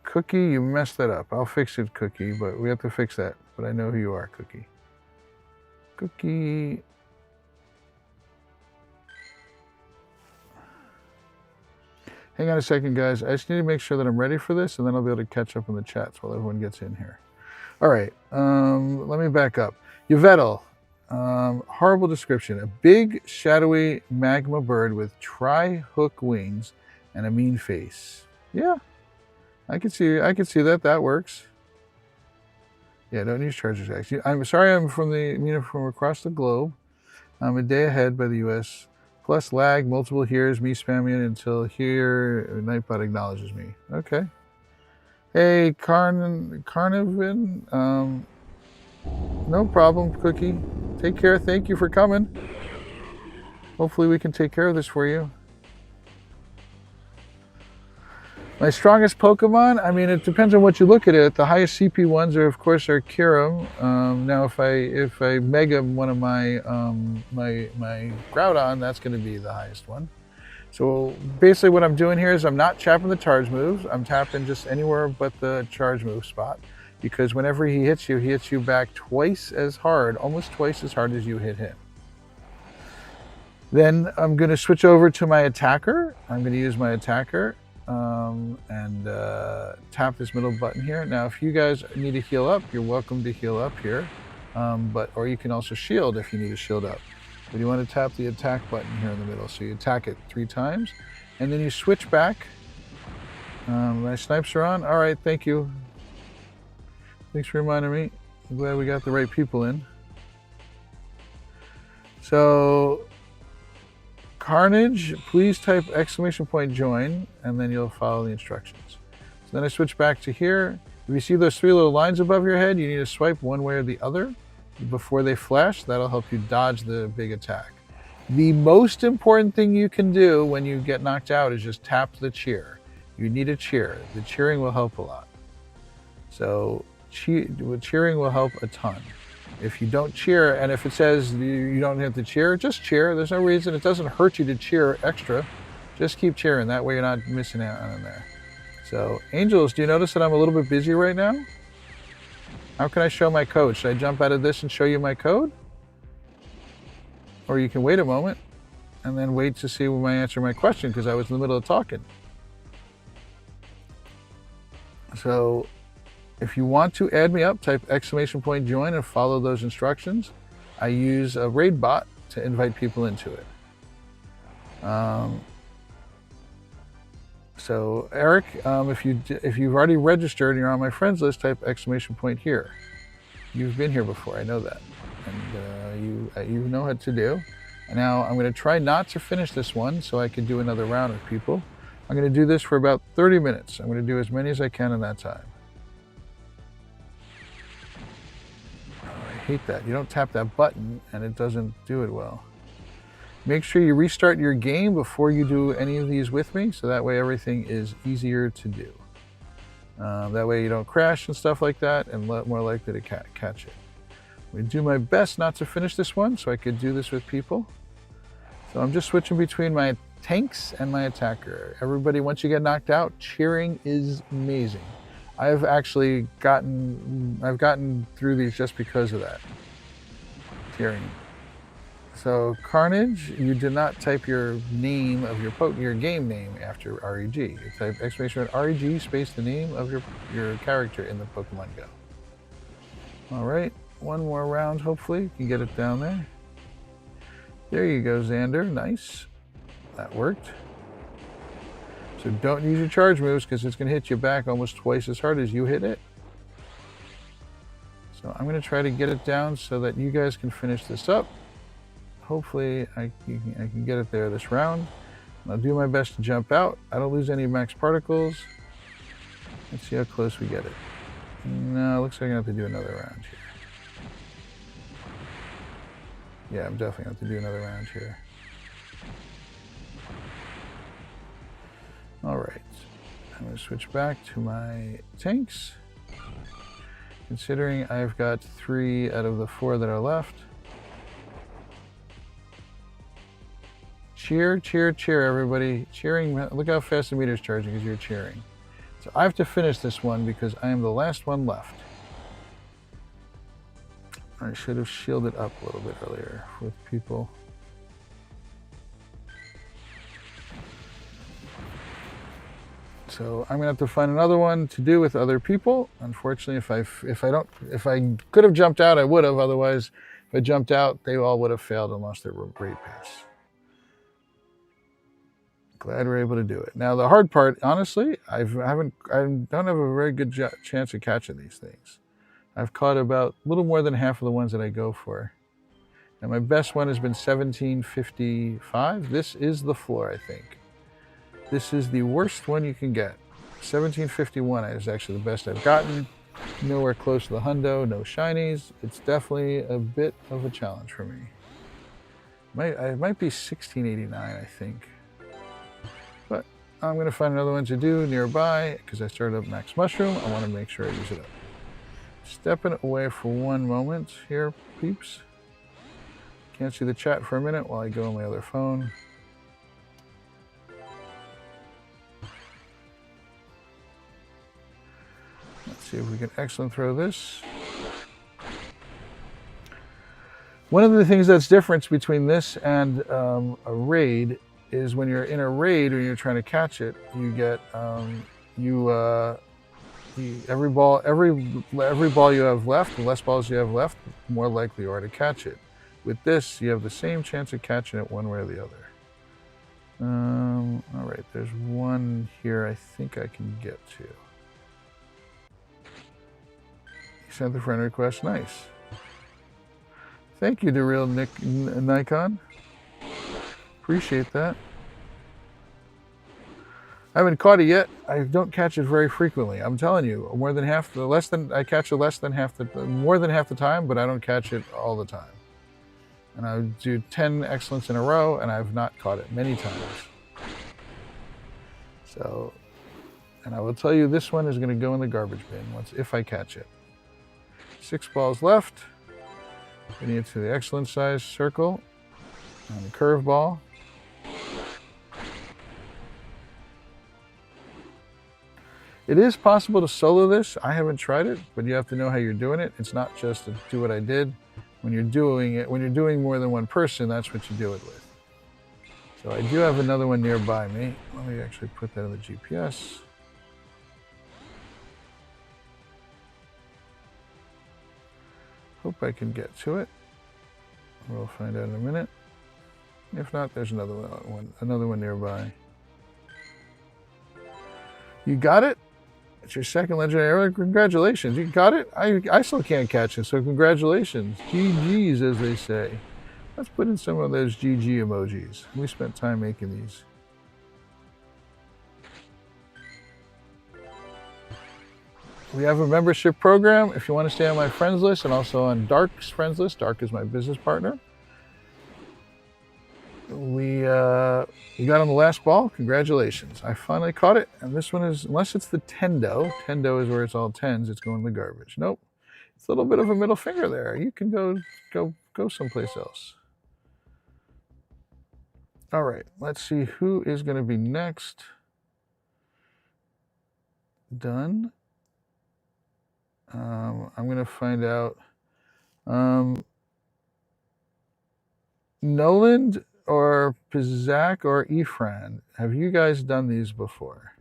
Cookie, you messed that up. I'll fix it, Cookie, but we have to fix that. But I know who you are, Cookie. Cookie. Hang on a second, guys. I just need to make sure that I'm ready for this, and then I'll be able to catch up in the chats while everyone gets in here. All right, let me back up. Yvettel, horrible description. A big, shadowy magma bird with tri-hook wings and a mean face. Yeah, I can see that. That works. Yeah, don't use charge attacks. I'm sorry, I'm from across the globe. I'm a day ahead by the U.S. Plus lag, multiple hears, me spamming it until here Nightbot acknowledges me. Okay. Hey, Carnivin. No problem, Cookie. Take care. Thank you for coming. Hopefully we can take care of this for you. My strongest Pokemon? I mean, it depends on what you look at it. The highest CP ones are, of course, are Kyurem. Now, if I mega one of my my Groudon, that's going to be the highest one. So basically, what I'm doing here is I'm not tapping the charge moves. I'm tapping just anywhere but the charge move spot, because whenever he hits you back twice as hard, almost twice as hard as you hit him. Then I'm going to switch over to my attacker. I'm going to use my attacker. And tap this middle button here. Now, if you guys need to heal up, you're welcome to heal up here. Or you can also shield if you need to shield up. But you want to tap the attack button here in the middle. So you attack it 3 times, and then you switch back. My snipes are on. All right, thank you. Thanks for reminding me. I'm glad we got the right people in. So, Carnage, please type !join, and then you'll follow the instructions. So then I switch back to here. If you see those 3 little lines above your head, you need to swipe one way or the other before they flash. That'll help you dodge the big attack. The most important thing you can do when you get knocked out is just tap the cheer. You need a cheer. The cheering will help a lot. So cheering will help a ton. If you don't cheer, and if it says you don't have to cheer, just cheer. There's no reason. It doesn't hurt you to cheer extra. Just keep cheering. That way you're not missing out on there. So, Angels, do you notice that I'm a little bit busy right now? How can I show my code? Should I jump out of this and show you my code? Or you can wait a moment and then wait to see when I answer my question because I was in the middle of talking. So, if you want to add me up, type !join and follow those instructions. I use a raid bot to invite people into it. So Eric, if you've already registered and you're on my friends list, type !here. You've been here before, I know that, and you know what to do. And now I'm going to try not to finish this one so I can do another round with people. I'm going to do this for about 30 minutes. I'm going to do as many as I can in that time. I hate that. You don't tap that button and it doesn't do it well. Make sure you restart your game before you do any of these with me, so that way everything is easier to do. That way you don't crash and stuff like that, and more likely to catch it. I'm going to do my best not to finish this one, so I could do this with people. So I'm just switching between my tanks and my attacker. Everybody, once you get knocked out, cheering is amazing. I've gotten through these just because of that. Cheering. So Carnage, you did not type your name of your game name after REG. You type !REG space the name of your character in the Pokemon Go. All right, one more round. Hopefully, you can get it down there. There you go, Xander. Nice. That worked. So don't use your charge moves because it's going to hit you back almost twice as hard as you hit it. So I'm going to try to get it down so that you guys can finish this up. Hopefully I can get it there this round. I'll do my best to jump out. I don't lose any max particles. Let's see how close we get it. No, looks like I'm going to have to do another round here. Yeah, I'm definitely going to have to do another round here. All right, I'm going to switch back to my tanks. Considering I've got 3 out of the 4 that are left. Cheer, cheer, cheer, everybody. Cheering, look how fast the meter's charging because you're cheering. So I have to finish this one because I am the last one left. I should have shielded up a little bit earlier with people. So I'm gonna have to find another one to do with other people. Unfortunately, if I could have jumped out, I would have. Otherwise, if I jumped out, they all would have failed and lost their raid pass. Glad we're able to do it. Now the hard part, honestly, I don't have a very good chance of catching these things. I've caught about a little more than half of the ones that I go for. And my best one has been 1755. This is the floor, I think. This is the worst one you can get. 1751 is actually the best I've gotten. Nowhere close to the hundo, no shinies. It's definitely a bit of a challenge for me. It might be 1689, I think. But I'm going to find another one to do nearby because I started up Max Mushroom. I want to make sure I use it up. Stepping away for one moment here, peeps. Can't see the chat for a minute while I go on my other phone. Let's see if we can excellent throw this. One of the things that's different between this and a raid is when you're in a raid or you're trying to catch it, you get every ball you have left, the less balls you have left, the more likely you are to catch it. With this, you have the same chance of catching it one way or the other. All right, there's one here I think I can get to. sent the friend request. Nice. Thank you, DeReal Nikon. Appreciate that. I haven't caught it yet. I don't catch it very frequently. I'm telling you, more than half the more than half the time, but I don't catch it all the time. And I do 10 excellence in a row, and I've not caught it many times. So, and I will tell you, this one is going to go in the garbage bin if I catch it. 6 balls left. Getting it to the excellent size circle and the curve ball. It is possible to solo this. I haven't tried it, but you have to know how you're doing it. It's not just to do what I did. When you're doing more than one person, that's what you do it with. So I do have another one nearby me. Let me actually put that in the GPS. Hope I can get to it. We'll find out in a minute. If not, there's another one nearby. You got it? It's your second legendary. Congratulations, you got it? I still can't catch it, so congratulations. GG's, as they say. Let's put in some of those GG emojis. We spent time making these. We have a membership program if you want to stay on my friends list and also on Dark's friends list. Dark is my business partner. You got on the last ball. Congratulations. I finally caught it. And this one is, unless it's the Tendo. Tendo is where it's all 10s. It's going in the garbage. Nope. It's a little bit of a middle finger there. You can go someplace else. All right. Let's see who is going to be next. Done. I'm going to find out. Noland or Pizak or Efran, have you guys done these before?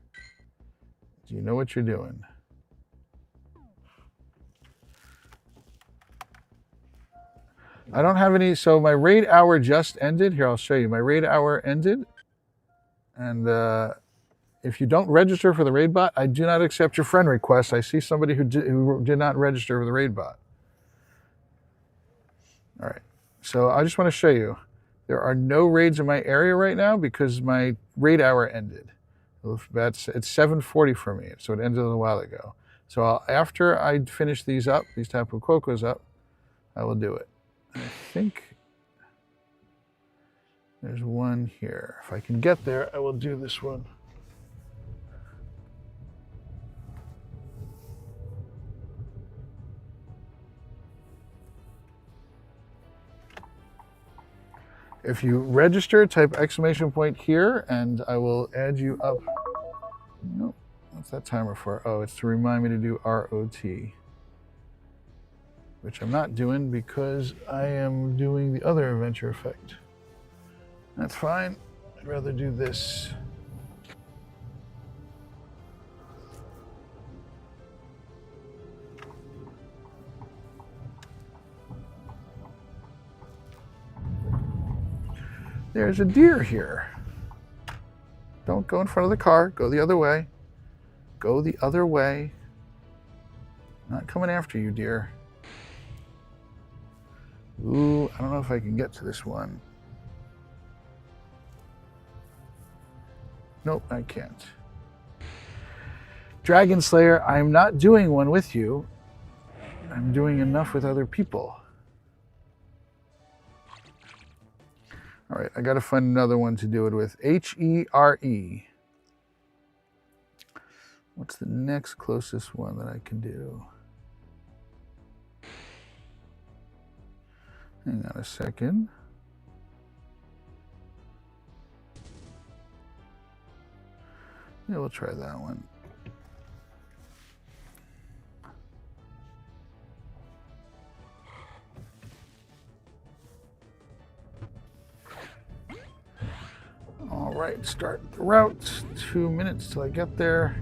Do you know what you're doing? I don't have any, so my raid hour just ended. Here, I'll show you. My raid hour ended. And if you don't register for the raid bot, I do not accept your friend requests. I see somebody who did not register for the raid bot. All right, so I just want to show you. There are no raids in my area right now because my raid hour ended. It's 7:40 for me, so it ended a little while ago. So after I finish these up, these Tapu Kokos up, I will do it. I think there's one here. If I can get there, I will do this one. If you register, type exclamation point here, and I will add you up. Nope, what's that timer for? Oh, it's to remind me to do ROT, which I'm not doing because I am doing the other adventure effect. That's fine. I'd rather do this. There's a deer here. Don't go in front of the car. Go the other way. Go the other way. Not coming after you, deer. Ooh, I don't know if I can get to this one. Nope, I can't. Dragon Slayer, I'm not doing one with you. I'm doing enough with other people. All right, I got to find another one to do it with. H-E-R-E. What's the next closest one that I can do? Hang on a second. Yeah, we'll try that one. All right, start the route. 2 minutes till I get there.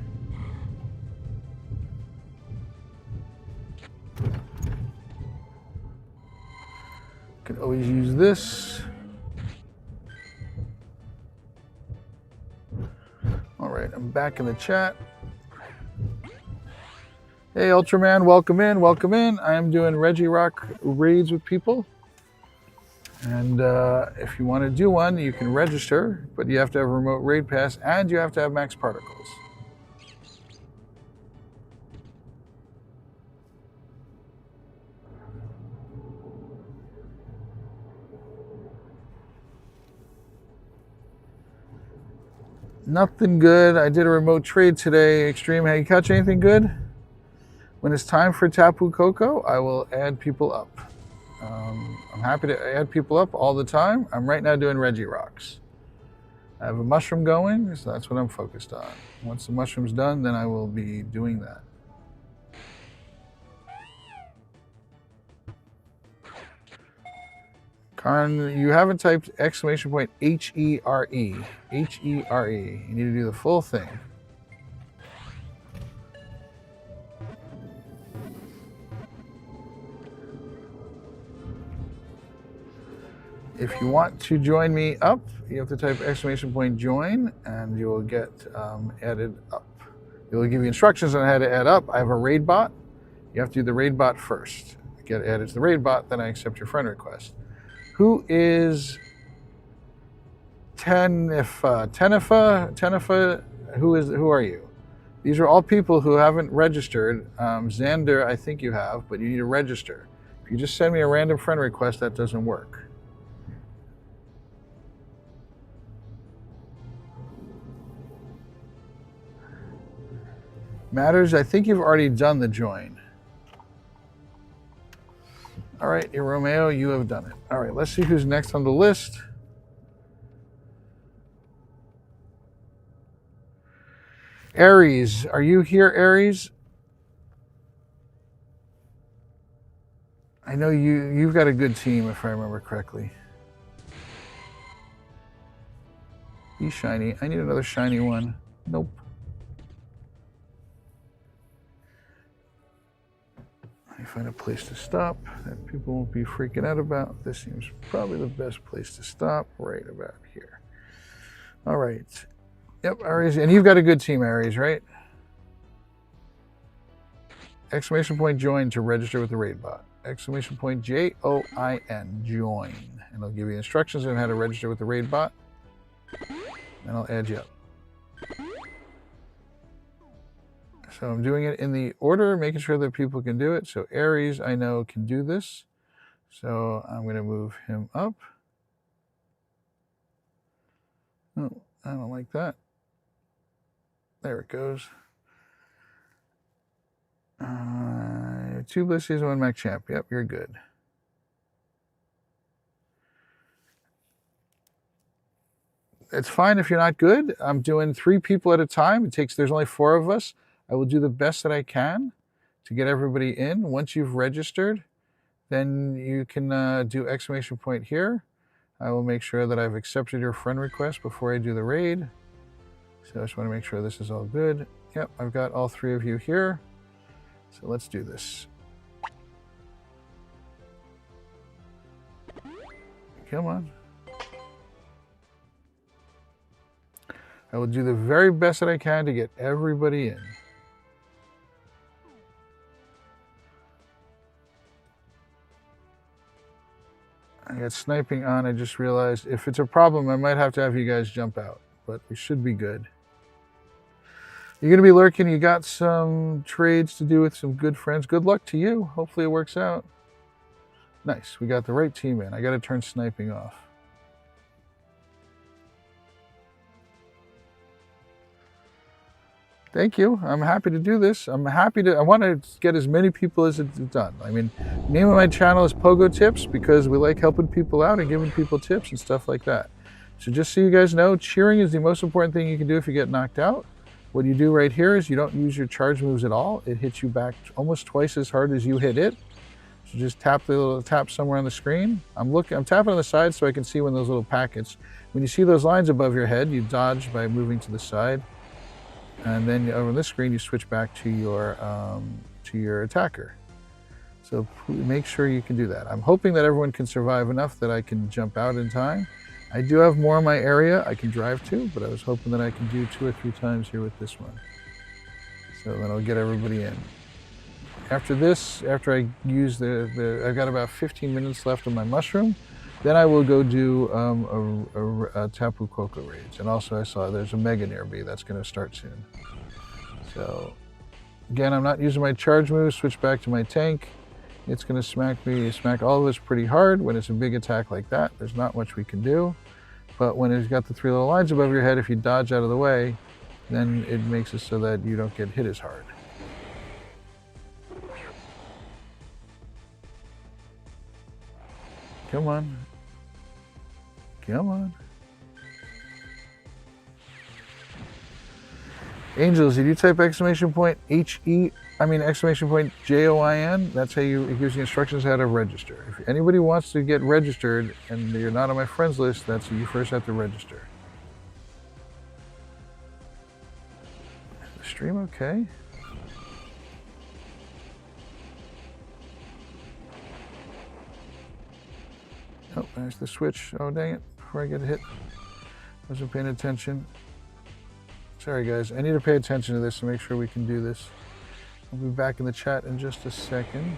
Can always use this. All right, I'm back in the chat. Hey Ultraman, welcome in, welcome in. I am doing Regirock raids with people. And if you want to do one, you can register, but you have to have a remote raid pass and you have to have max particles. Nothing good. I did a remote trade today. Extreme, have you catch anything good? When it's time for Tapu Koko, I will add people up. I'm happy to add people up all the time. I'm right now doing Regirocks. I have a mushroom going, so that's what I'm focused on. Once the mushroom's done, then I will be doing that. Karn, you haven't typed exclamation point H-E-R-E. H-E-R-E. You need to do the full thing. If you want to join me up, you have to type exclamation point join and you will get added up. It will give you instructions on how to add up. I have a raid bot. You have to do the raid bot first. Get added to the raid bot, then I accept your friend request. Who is Tenifa? Who are you? These are all people who haven't registered. Xander, I think you have, but you need to register. If you just send me a random friend request, that doesn't work. Matters, I think you've already done the join. All right, Romeo, you have done it. All right, let's see who's next on the list. Aries, are you here, Aries? I know you've got a good team, if I remember correctly. He's shiny. I need another shiny one. Nope. Let me find a place to stop that people won't be freaking out about. This seems probably the best place to stop, right about here. All right. Yep, Aries. And you've got a good team, Aries, right? Exclamation point join to register with the raid bot. Exclamation point J-O-I-N, join. And I'll give you instructions on how to register with the raid bot. And I'll add you up. So I'm doing it in the order, making sure that people can do it. So Aries, I know, can do this. So I'm going to move him up. Oh, I don't like that. There it goes. 2 Blissey's, 1 Mac Champ. Yep, you're good. It's fine if you're not good. I'm doing 3 people at a time. There's only 4 of us. I will do the best that I can to get everybody in. Once you've registered, then you can do exclamation point here. I will make sure that I've accepted your friend request before I do the raid. So I just want to make sure this is all good. Yep, I've got all 3 of you here. So let's do this. Come on. I will do the very best that I can to get everybody in. I got sniping on. I just realized if it's a problem, I might have to have you guys jump out, but we should be good. You're going to be lurking. You got some trades to do with some good friends. Good luck to you. Hopefully it works out. Nice. We got the right team in. I got to turn sniping off. Thank you. I'm happy to do this. I want to get as many people as it's done. I mean, the name of my channel is Pogo Tips because we like helping people out and giving people tips and stuff like that. So just so you guys know, cheering is the most important thing you can do if you get knocked out. What you do right here is you don't use your charge moves at all. It hits you back almost twice as hard as you hit it. So just tap the little tap somewhere on the screen. I'm tapping on the side so I can see when those little packets. When you see those lines above your head, you dodge by moving to the side. And then over on this screen, you switch back to your attacker. So make sure you can do that. I'm hoping that everyone can survive enough that I can jump out in time. I do have more in my area I can drive to, but I was hoping that I can do 2 or 3 times here with this one. So then I'll get everybody in. after this, after I use I've got about 15 minutes left of my mushroom, then I will go do a Tapu Koko raids. And also I saw there's a Mega near me that's going to start soon. So again, I'm not using my charge move, switch back to my tank. It's going to smack all of us pretty hard. When it's a big attack like that, there's not much we can do. But when it's got the 3 little lines above your head, if you dodge out of the way, then it makes it so that you don't get hit as hard. Come on. Come on. Angels, did you type exclamation point exclamation point JOIN? That's how it gives you instructions how to register. If anybody wants to get registered and you're not on my friends list, that's you first have to register. Is the stream okay? Oh, there's the switch. Oh, dang it. Before I get hit. Wasn't paying attention. Sorry, guys. I need to pay attention to this to make sure we can do this. I'll be back in the chat in just a second.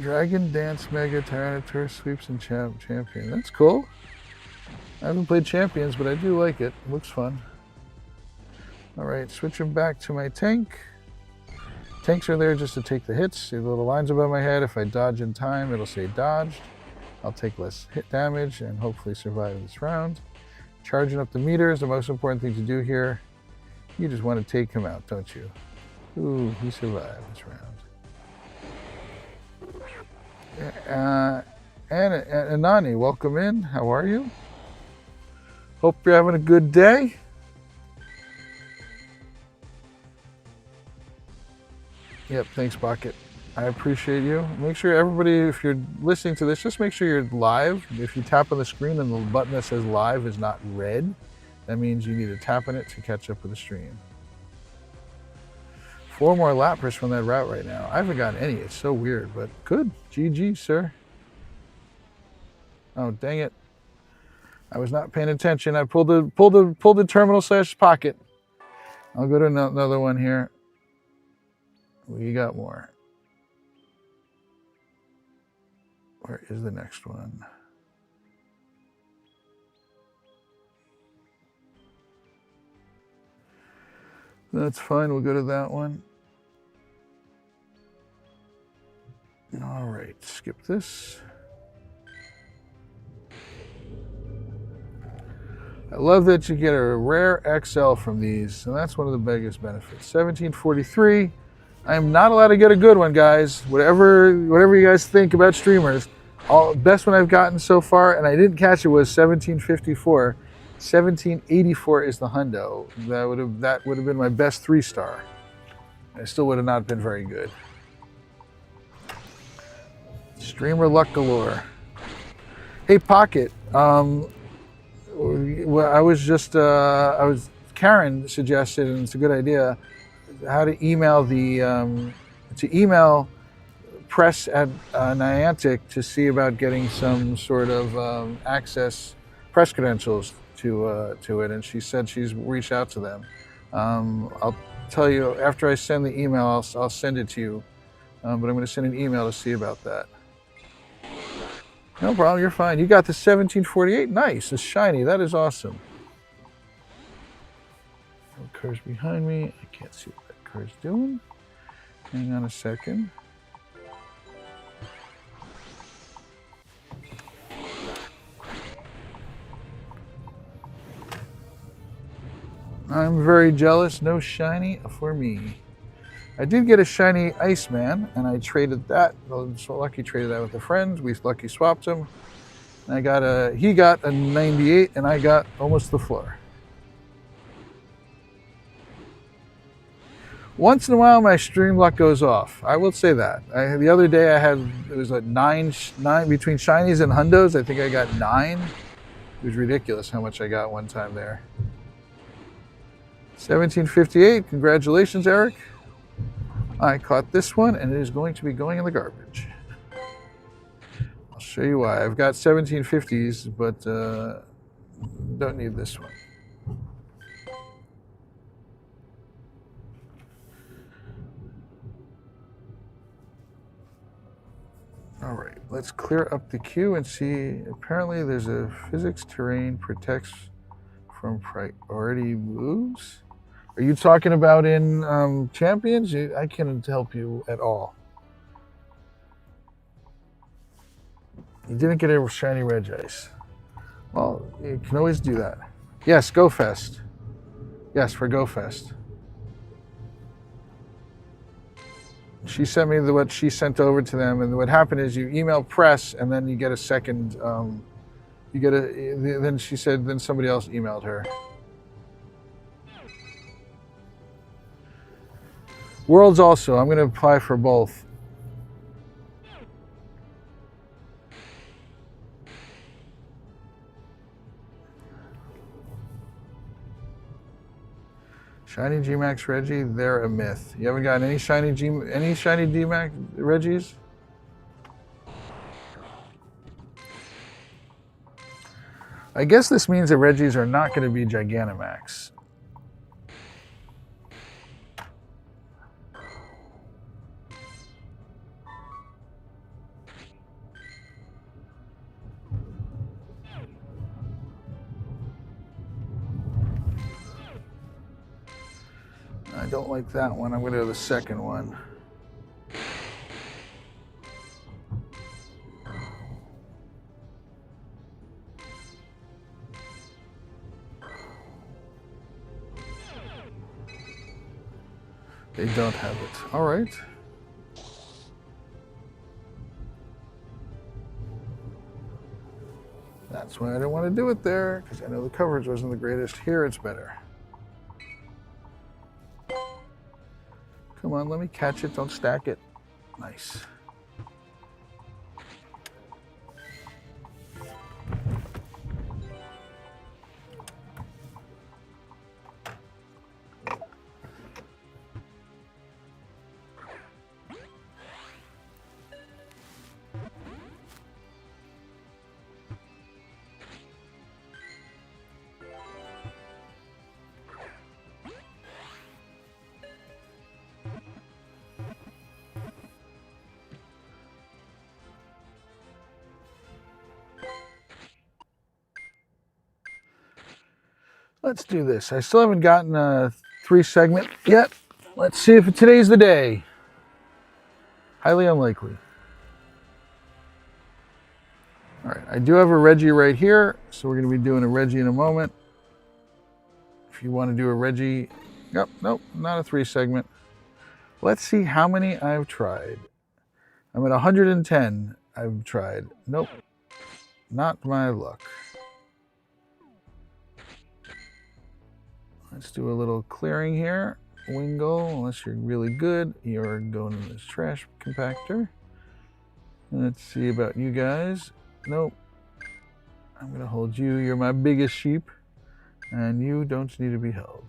Dragon Dance Mega Tyranitar Sweeps and Champion. That's cool. I haven't played Champions, but I do like it. It looks fun. All right, switching back to my tank. Tanks are there just to take the hits. See the little lines above my head. If I dodge in time, it'll say dodged. I'll take less hit damage and hopefully survive this round. Charging up the meter is the most important thing to do here. You just want to take him out, don't you? Ooh, he survived this round. And Anani, welcome in. How are you? Hope you're having a good day. Yep, thanks, Bucket. I appreciate you. Make sure everybody, if you're listening to this, just make sure you're live. If you tap on the screen and the button that says live is not red, that means you need to tap on it to catch up with the stream. 4 more Lapras from that route right now. I haven't gotten any. It's so weird, but good. GG, sir. Oh, dang it. I was not paying attention. I pulled the terminal/pocket. I'll go to another one here. We got more. Where is the next one? That's fine. We'll go to that one. All right. Skip this. I love that you get a rare XL from these, and that's one of the biggest benefits. 1743. I am not allowed to get a good one, guys. Whatever you guys think about streamers, best one I've gotten so far, and I didn't catch it, was 1754. 1784 is the hundo. That would have been my best 3-star. I still would have not been very good. Streamer luck galore. Hey, Pocket. Karen suggested, and it's a good idea, how to email email press at Niantic to see about getting some sort of access press credentials to it, and she said she's reached out to them. I'll tell you after I send the email. I'll send it to you, but I'm going to send an email to see about that. No problem, you're fine. You got the 1748. Nice, it's shiny. That is awesome. No cars behind me. I can't see what that car's doing. Hang on a second. I'm very jealous. No shiny for me. I did get a shiny Iceman, and I traded that. So Lucky traded that with a friend. We Lucky swapped him. And he got a 98, and I got almost the floor. Once in a while, my stream luck goes off. I will say that. The other day, it was like nine between shinies and hundos. I think I got 9. It was ridiculous how much I got one time there. 1758. Congratulations, Eric. I caught this one, and it is going to be going in the garbage. I'll show you why. I've got 1750s, but don't need this one. All right, let's clear up the queue and see. Apparently, there's a physics terrain protects from priority moves. Are you talking about in Champions? I can't help you at all. You didn't get a shiny Regice. Well, you can always do that. Yes, Go Fest. Yes, for Go Fest. She sent me what she sent over to them, and what happened is you email press, and then you get a second. You get a. Then she said, then somebody else emailed her. Worlds also. I'm going to apply for both. Shiny GMAX Reggie, they're a myth. You haven't gotten any shiny GMAX Reggies? I guess this means that Reggies are not going to be Gigantamax. I don't like that one. I'm going to go to the second one. They don't have it. All right. That's why I didn't want to do it there, because I know the coverage wasn't the greatest. Here it's better. Come on, let me catch it. Don't stack it. Nice. Let's do this. I still haven't gotten a 3 segment yet. Let's see if today's the day. Highly unlikely. All right, I do have a Reggie right here, so we're going to be doing a Reggie in a moment. If you want to do a Reggie, yep, nope, not a 3 segment. Let's see how many I've tried. I'm at 110 I've tried. Nope, not my luck. Let's do a little clearing here. Wingull, unless you're really good, you're going in this trash compactor. Let's see about you guys. Nope. I'm going to hold you. You're my biggest sheep, and you don't need to be held.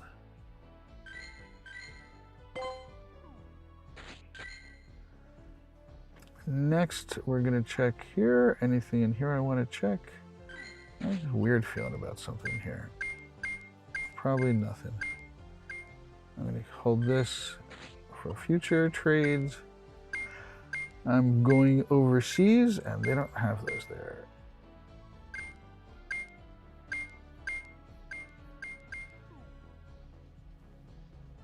Next, we're going to check here. Anything in here I want to check? I have a weird feeling about something here. Probably nothing. I'm going to hold this for future trades. I'm going overseas, and they don't have those there.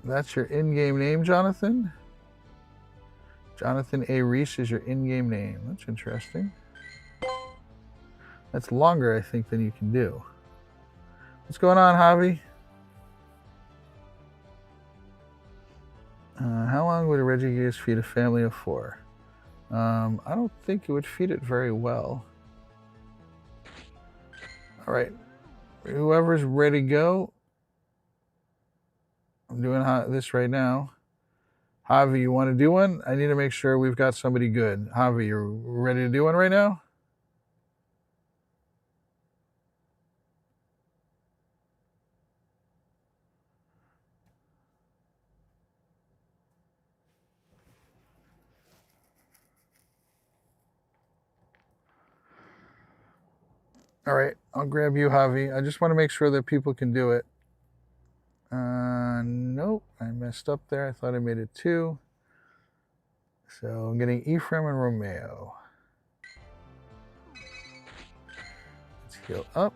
That's your in-game name, Jonathan? Jonathan A. Reese is your in-game name. That's interesting. That's longer, I think, than you can do. What's going on, Javi? How long would a Regigears feed a family of 4? I don't think it would feed it very well. All right, whoever's ready to go. I'm doing this right now. Javi, you want to do one? I need to make sure we've got somebody good. Javi, you're ready to do one right now? All right, I'll grab you, Javi. I just want to make sure that people can do it. Nope, I messed up there. I thought I made it 2. So I'm getting Ephraim and Romeo. Let's heal up.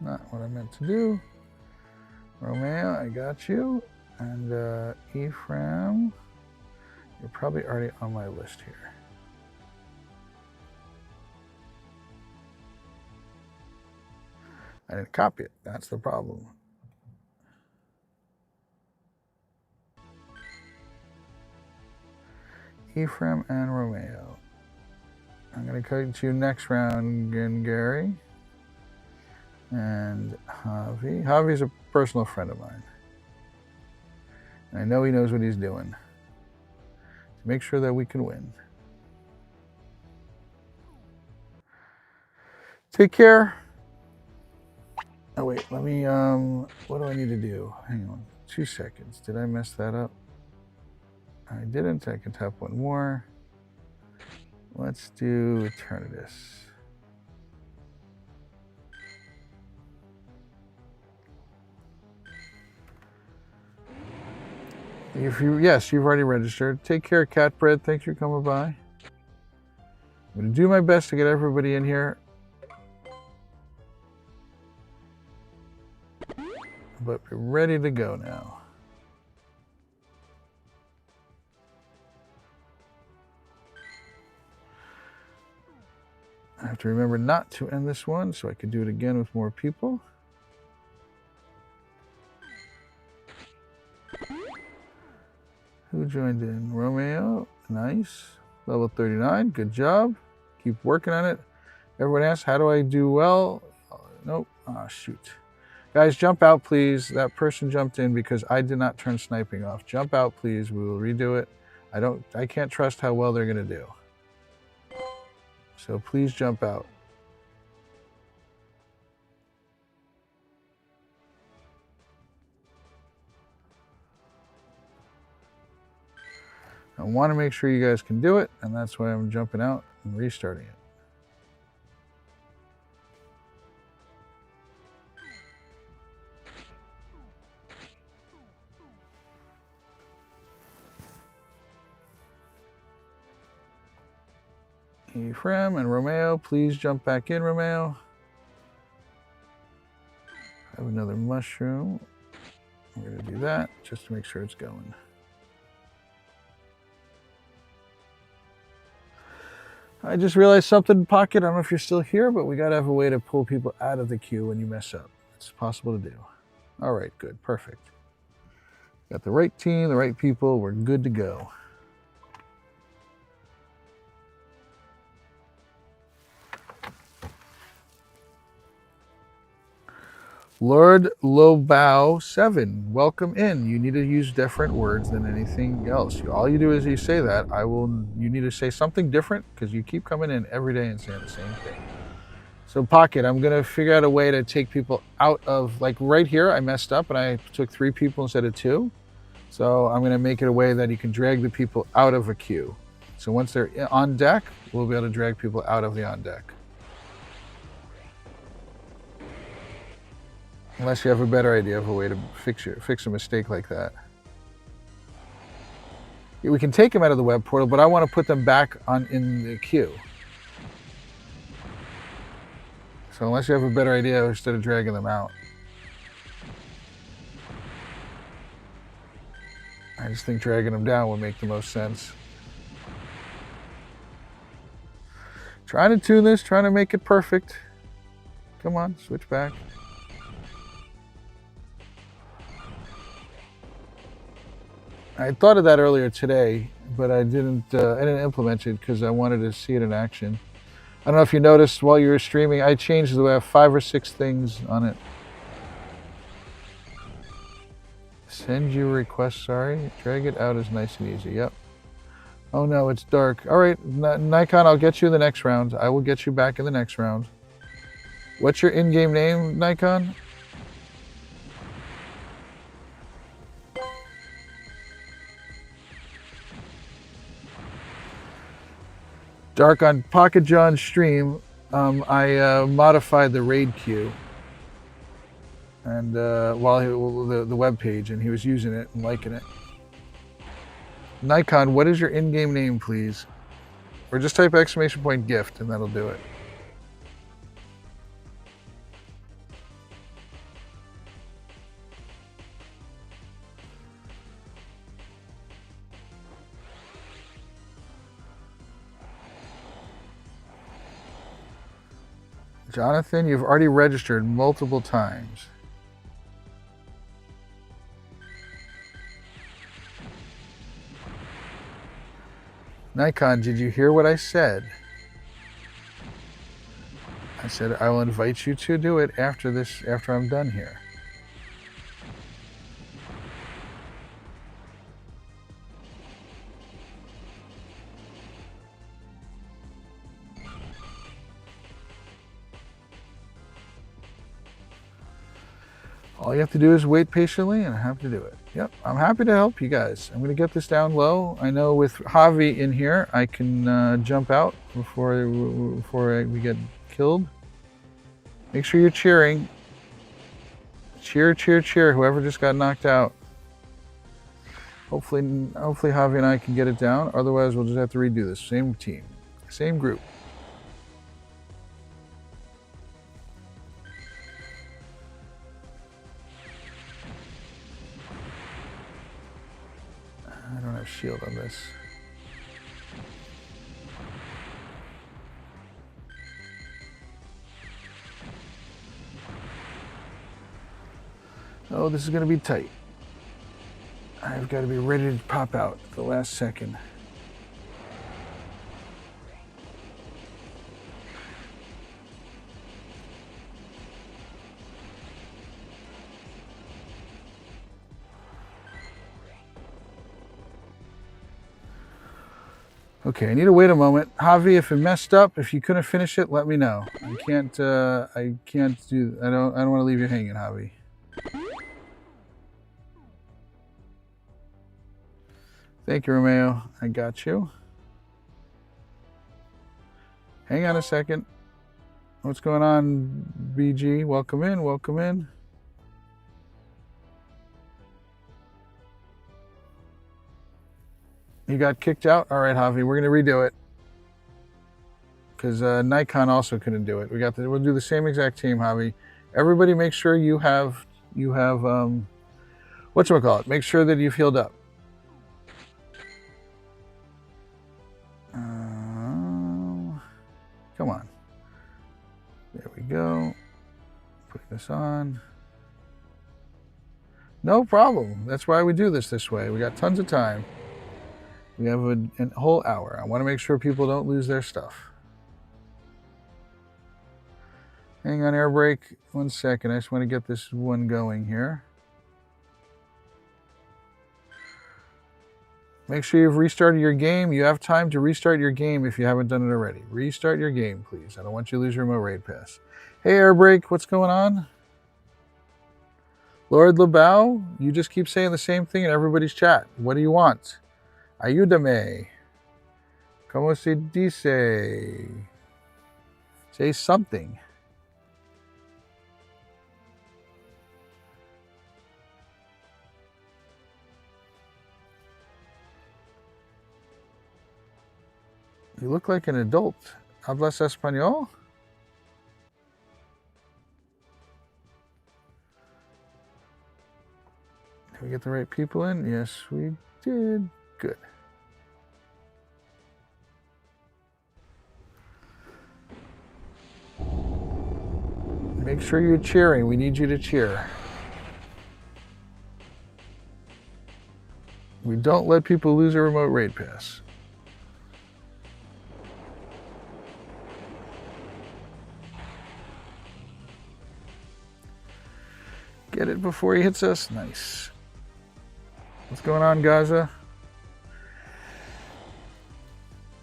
Not what I meant to do. Romeo, I got you. And Ephraim, you're probably already on my list here. I didn't copy it. That's the problem. Ephraim and Romeo. I'm going to cut to you next round again, Gary. And Javi. Javi's a personal friend of mine. And I know he knows what he's doing to make sure that we can win. Take care. Oh wait, let me, what do I need to do? Hang on, 2 seconds. Did I mess that up? I didn't. I can tap one more. Let's do Eternatus. Yes, you've already registered. Take care, Catbread. Thanks for coming by. I'm going to do my best to get everybody in here. But we're ready to go now. I have to remember not to end this one so I can do it again with more people. Who joined in? Romeo. Nice. Level 39. Good job. Keep working on it. Everyone asks, how do I do well? Nope. Ah, shoot. Guys, jump out, please. That person jumped in because I did not turn sniping off. Jump out, please. We will redo it. I can't trust how well they're going to do. So please jump out. I want to make sure you guys can do it, and that's why I'm jumping out and restarting it. Ephraim and Romeo, please jump back in, Romeo. I have another mushroom. I'm going to do that just to make sure it's going. I just realized something, Pocket. I don't know if you're still here, but we got to have a way to pull people out of the queue when you mess up. It's possible to do. All right, good, perfect. Got the right team, the right people. We're good to go. Lord Lobau 7, welcome in. You need to use different words than anything else. All you do is you say that. You need to say something different because you keep coming in every day and saying the same thing. So Pocket, I'm going to figure out a way to take people out of, like right here, I messed up and I took 3 people instead of 2. So I'm going to make it a way that you can drag the people out of a queue. So once they're on deck, we'll be able to drag people out of the on deck. Unless you have a better idea of a way to fix a mistake like that. We can take them out of the web portal, but I want to put them back in the queue. So unless you have a better idea, instead of dragging them out. I just think dragging them down would make the most sense. Trying to tune this, trying to make it perfect. Come on, switch back. I thought of that earlier today, but I didn't implement it because I wanted to see it in action. I don't know if you noticed while you were streaming, I changed the way I have 5 or 6 things on it. Send you a request, sorry. Drag it out is nice and easy, yep. Oh no, it's dark. All right, Nikon, I'll get you in the next round. I will get you back in the next round. What's your in-game name, Nikon? Dark, on Pocket John's stream, I modified the raid queue, and the web page, and he was using it and liking it. Nikon, what is your in-game name, please? Or just type exclamation point gift, and that'll do it. Jonathan, you've already registered multiple times. Nikon, did you hear what I said? I said I will invite you to do it after I'm done here. All you have to do is wait patiently, and I have to do it. Yep, I'm happy to help you guys. I'm going to get this down low. I know with Javi in here, I can jump out before we get killed. Make sure you're cheering. Cheer, cheer, cheer, whoever just got knocked out. Hopefully Javi and I can get it down. Otherwise, we'll just have to redo this. Same team, same group. I don't have shield on this. Oh, this is going to be tight. I've got to be ready to pop out at the last second. Okay, I need to wait a moment. Javi, if it messed up, if you couldn't finish it, let me know. I can't do, I don't want to leave you hanging, Javi. Thank you, Romeo. I got you. Hang on a second. What's going on, BG? Welcome in, welcome in. You got kicked out? All right, Javi, we're going to redo it. Because Nikon also couldn't do it. We'll do the same exact team, Javi. Everybody make sure you have whatchamacallit? Make sure that you've healed up. Come on. There we go. Put this on. No problem. That's why we do this way. We got tons of time. We have a whole hour. I want to make sure people don't lose their stuff. Hang on, air brake. 1 second. I just want to get this one going here. Make sure you've restarted your game. You have time to restart your game if you haven't done it already. Restart your game, please. I don't want you to lose your remote raid pass. Hey, air brake. What's going on? Lord Labau, you just keep saying the same thing in everybody's chat. What do you want? Ayúdame. ¿Cómo se dice? Say something. You look like an adult. ¿Hablas español? Did we get the right people in? Yes, we did. Good. Make sure you're cheering. We need you to cheer. We don't let people lose a remote raid pass. Get it before he hits us. Nice. What's going on, Gaza?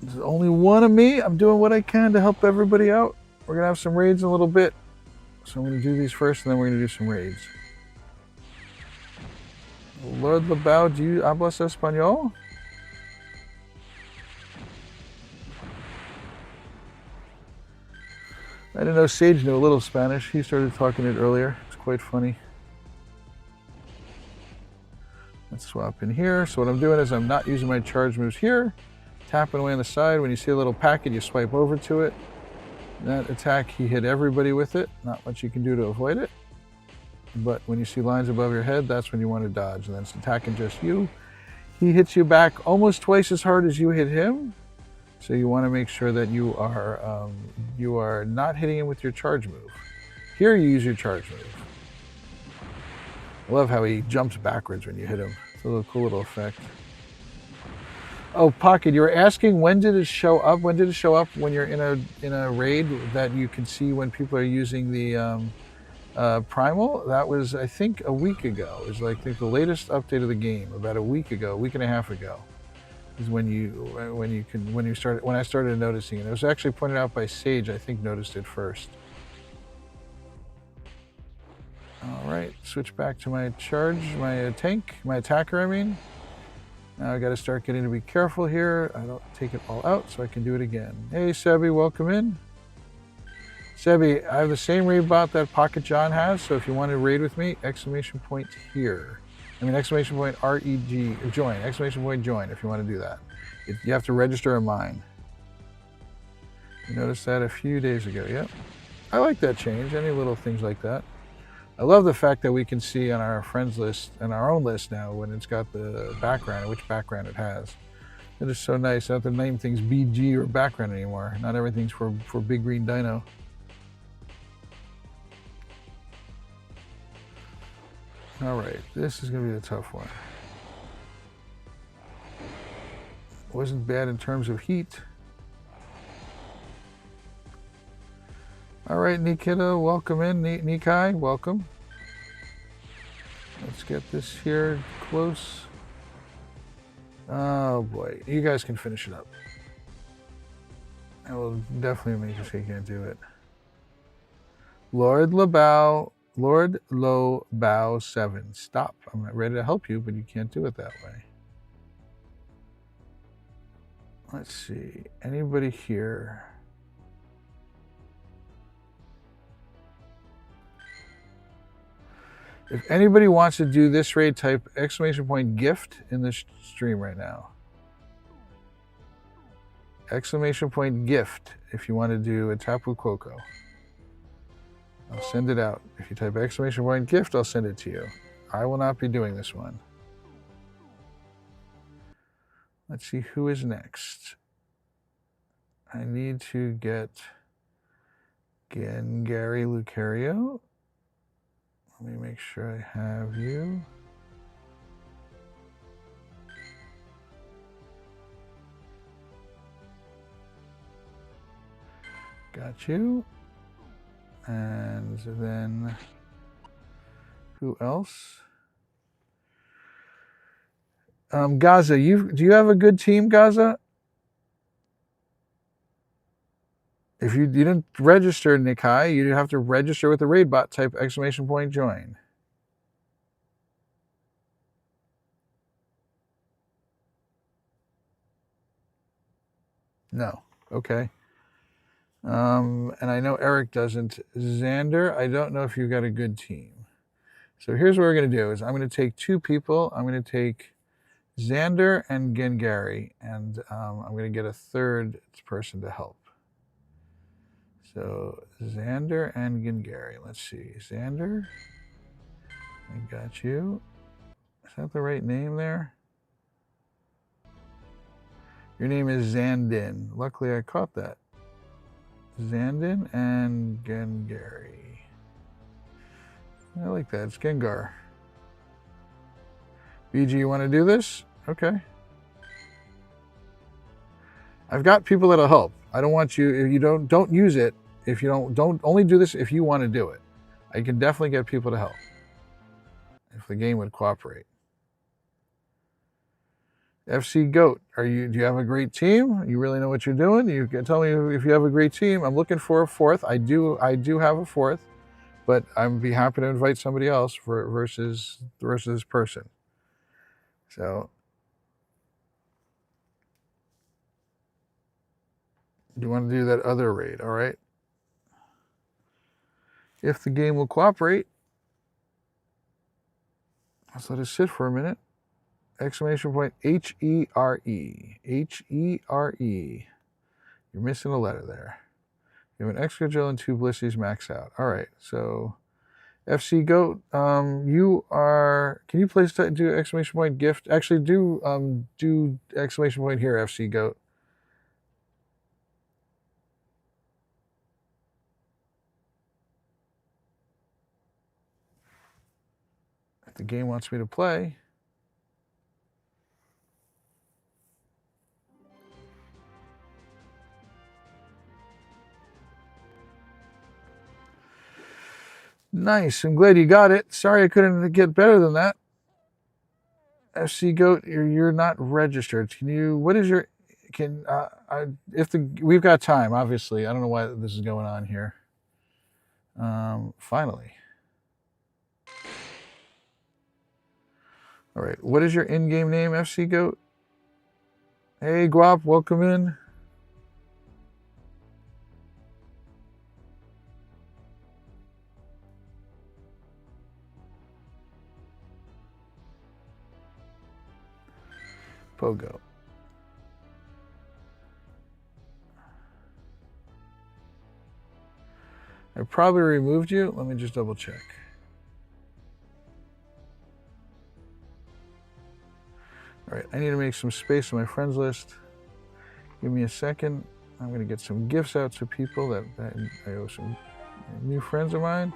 There's only one of me. I'm doing what I can to help everybody out. We're going to have some raids in a little bit. So I'm going to do these first, and then we're going to do some raids. Lord Labau, do you hablas español? I didn't know Sage knew a little Spanish. He started talking it earlier. It's quite funny. Let's swap in here. So what I'm doing is I'm not using my charge moves here. Tapping away on the side. When you see a little packet, you swipe over to it. That attack, he hit everybody with it. Not much you can do to avoid it. But when you see lines above your head, that's when you want to dodge. And then it's attacking just you. He hits you back almost twice as hard as you hit him. So you want to make sure that you are not hitting him with your charge move. Here you use your charge move. I love how he jumps backwards when you hit him. It's a little cool little effect. Oh, Pocket, you were asking when did it show up? When did it show up when you're in a raid that you can see when people are using the Primal? That was, I think, a week ago. It was like, I think the latest update of the game, about a week ago, a week and a half ago, is when I started noticing it. It was actually pointed out by Sage. I think noticed it first. All right, switch back to my charge, my tank, my attacker. I mean. Now I got to start getting to be careful here. I don't take it all out so I can do it again. Hey Sebi, welcome in. Sebi, I have the same raid bot that Pocket John has, so if you want to raid with me, exclamation point here. I mean exclamation point REG, join, exclamation point join if you want to do that. You have to register a mine. You noticed that a few days ago, yep. I like that change, any little things like that. I love the fact that we can see on our friends list and our own list now when it's got the background and which background it has. It is so nice. I don't have to name things BG or background anymore. Not everything's for Big Green Dino. All right, this is going to be a tough one. Wasn't bad in terms of heat. All right, Nikita, welcome in. Nikai, welcome. Let's get this here close. Oh boy, you guys can finish it up. I will definitely make sure you can't do it. Lord Lobao 7. Stop. I'm not ready to help you, but you can't do it that way. Let's see. Anybody here? If anybody wants to do this raid, type exclamation point gift in the stream right now. Exclamation point gift if you want to do a Tapu Koko. I'll send it out. If you type exclamation point gift, I'll send it to you. I will not be doing this one. Let's see who is next. I need to get Gary Lucario. Let me make sure I have you. Got you. And then who else? Gaza, do you have a good team, Gaza? If you didn't register, Nikai, you have to register with the raid bot. Type exclamation point join. No. Okay. And I know Eric doesn't. Xander, I don't know if you've got a good team. So here's what we're going to do is I'm going to take two people. I'm going to take Xander and Gengari, and I'm going to get a third person to help. So Xander and Gengari. Let's see. Xander, I got you. Is that the right name there? Your name is Zandin. Luckily, I caught that. Zandin and Gengari. I like that. It's Gengar. BG, you want to do this? Okay. I've got people that'll help. I don't want you, if you don't use it, if you don't only do this if you want to do it. I can definitely get people to help if the game would cooperate. FC Goat, do you have a great team? You really know what you're doing? You can tell me if you have a great team. I'm looking for a fourth. I do have a fourth, but I'd be happy to invite somebody else versus this person. So you want to do that other raid, all right? if the game will cooperate. Let's let it sit for a minute. Exclamation point H-E-R-E. H-E-R-E. You're missing a letter there. You have an Excadrill and 2 Blissey's max out. All right, so FC Goat, you are. Can you please do exclamation point gift? Actually, do exclamation point here, FC Goat. If the game wants me to play. Nice. I'm glad you got it. Sorry I couldn't get better than that. FC Goat, you're not registered. Can you? What is your? Can we've got time? Obviously, I don't know why this is going on here. Finally. All right. What is your in-game name, FC Goat? Hey, Guap, welcome in. Pogo. I probably removed you. Let me just double check. All right, I need to make some space on my friends list. Give me a second. I'm going to get some gifts out to people that I owe some new friends of mine.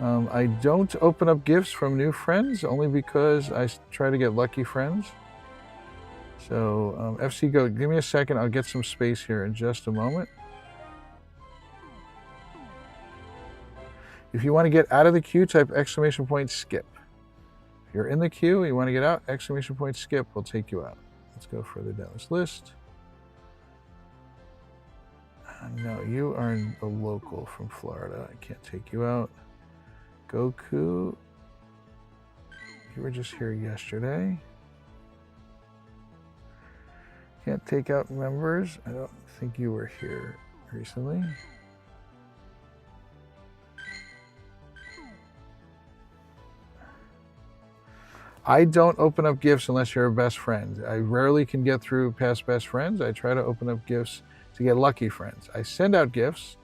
I don't open up gifts from new friends only because I try to get lucky friends. So FC Goat, give me a second. I'll get some space here in just a moment. If you want to get out of the queue, type exclamation point skip. If you're in the queue and you want to get out, exclamation point skip will take you out. Let's go further down this list. No, you are a local from Florida. I can't take you out. Goku, you were just here yesterday. Can't take out members. I don't think you were here recently. I don't open up gifts unless you're a best friend. I rarely can get through past best friends. I try to open up gifts to get lucky friends. I send out gifts.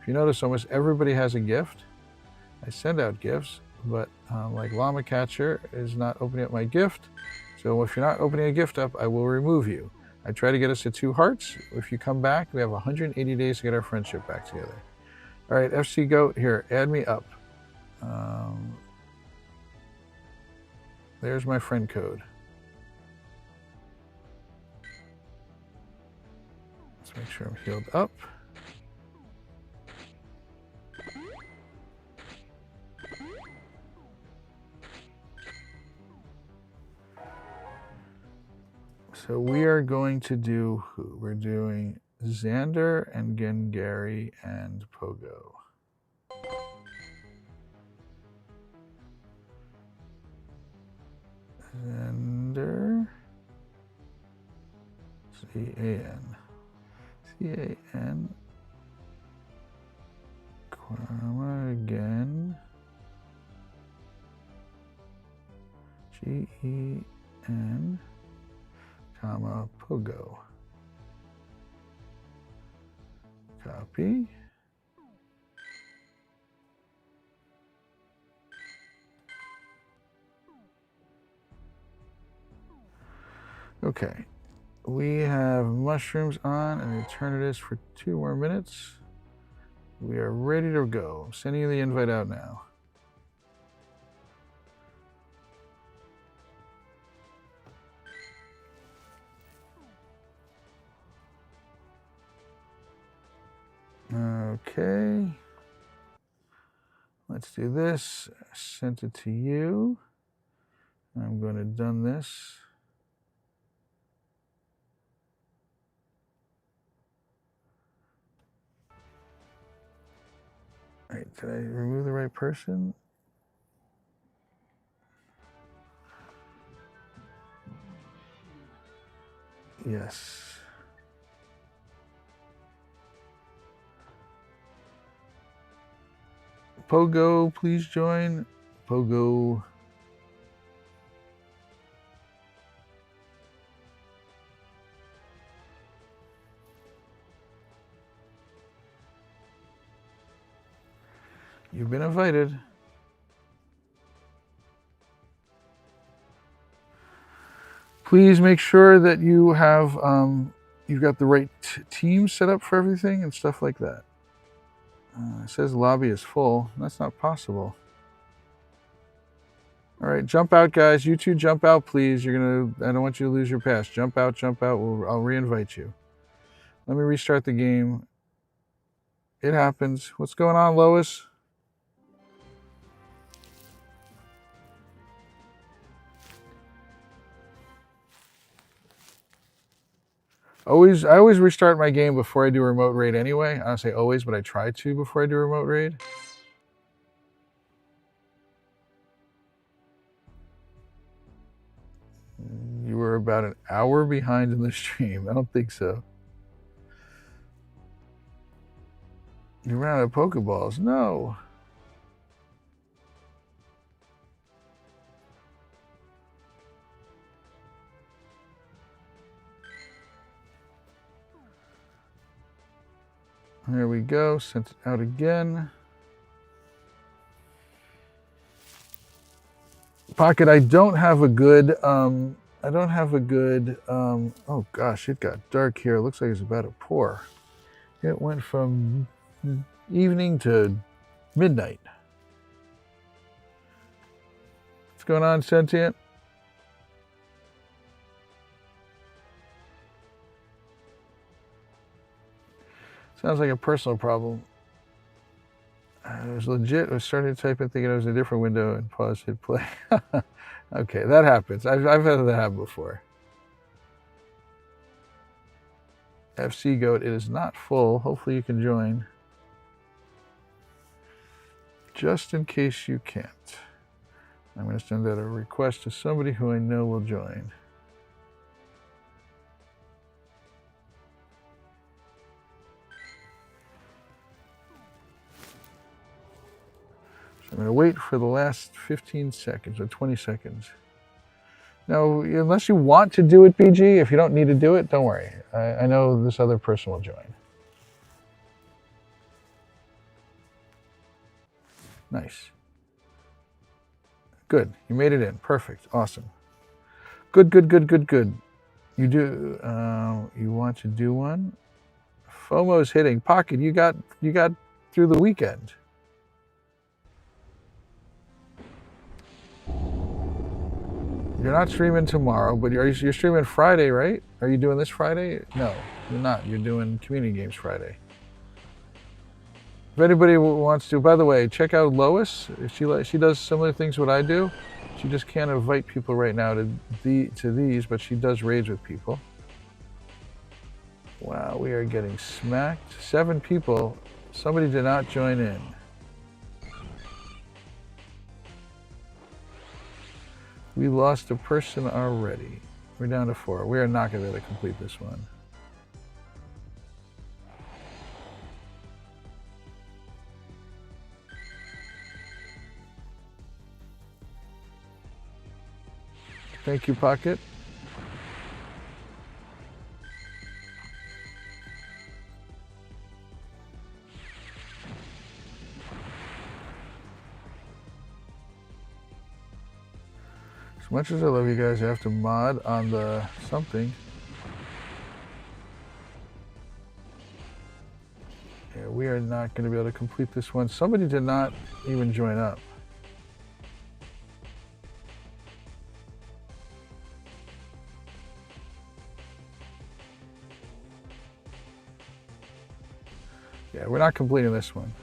If you notice, almost everybody has a gift. I send out gifts, but like Llama Catcher is not opening up my gift. So if you're not opening a gift up, I will remove you. I try to get us to 2 hearts. If you come back, we have 180 days to get our friendship back together. All right, FC Goat, here, add me up. There's my friend code. Let's make sure I'm healed up. So we are going to do who? We're doing Xander and Gengary and Pogo. Xander. C-A-N. C-A-N. Comma again. G-E-N. Comma Pogo. Copy. Okay, we have mushrooms on and Eternatus for 2 more minutes. We are ready to go. I'm sending you the invite out now. Okay, let's do this. I sent it to you. I'm going to done this. All right, did I remove the right person? Yes. Pogo, please join. Pogo. You've been invited. Please make sure that you have you've got the right team set up for everything and stuff like that. It says lobby is full. That's not possible. All right, jump out, guys. You two jump out, please. I don't want you to lose your pass. Jump out, jump out. I'll re-invite you. Let me restart the game. It happens. What's going on, Lois? I always restart my game before I do a remote raid anyway. I don't say always, but I try to before I do a remote raid. You were about an hour behind in the stream. I don't think so. You ran out of Pokeballs. No. There we go. Sent it out again. Pocket, I don't have a good oh gosh, it got dark here. It looks like it's about to pour. It went from evening to midnight. What's going on, Sentient? Sounds like a personal problem. It was legit. I started typing thinking it was a different window and paused, hit play. Okay, that happens. I've had that happen before. FC Goat, it is not full. Hopefully you can join. Just in case you can't. I'm going to send out a request to somebody who I know will join. I'm going to wait for the last 15 seconds or 20 seconds. Now, unless you want to do it, BG, if you don't need to do it, don't worry. I know this other person will join. Nice. Good. You made it in. Perfect. Awesome. Good, good, good, good, good. You do. You want to do one? FOMO's hitting. Pocket, you got through the weekend. You're not streaming tomorrow, but you're streaming Friday, right? Are you doing this Friday? No, you're not. You're doing Community Games Friday. If anybody wants to, by the way, check out Lois. She does similar things what I do. She just can't invite people right now to these, but she does raids with people. Wow, we are getting smacked. 7 people. Somebody did not join in. We lost a person already. We're down to 4. We are not going to be able to complete this one. Thank you, Pocket. As much as I love you guys, I have to mod on the something. Yeah, we are not going to be able to complete this one. Somebody did not even join up. Yeah, we're not completing this one.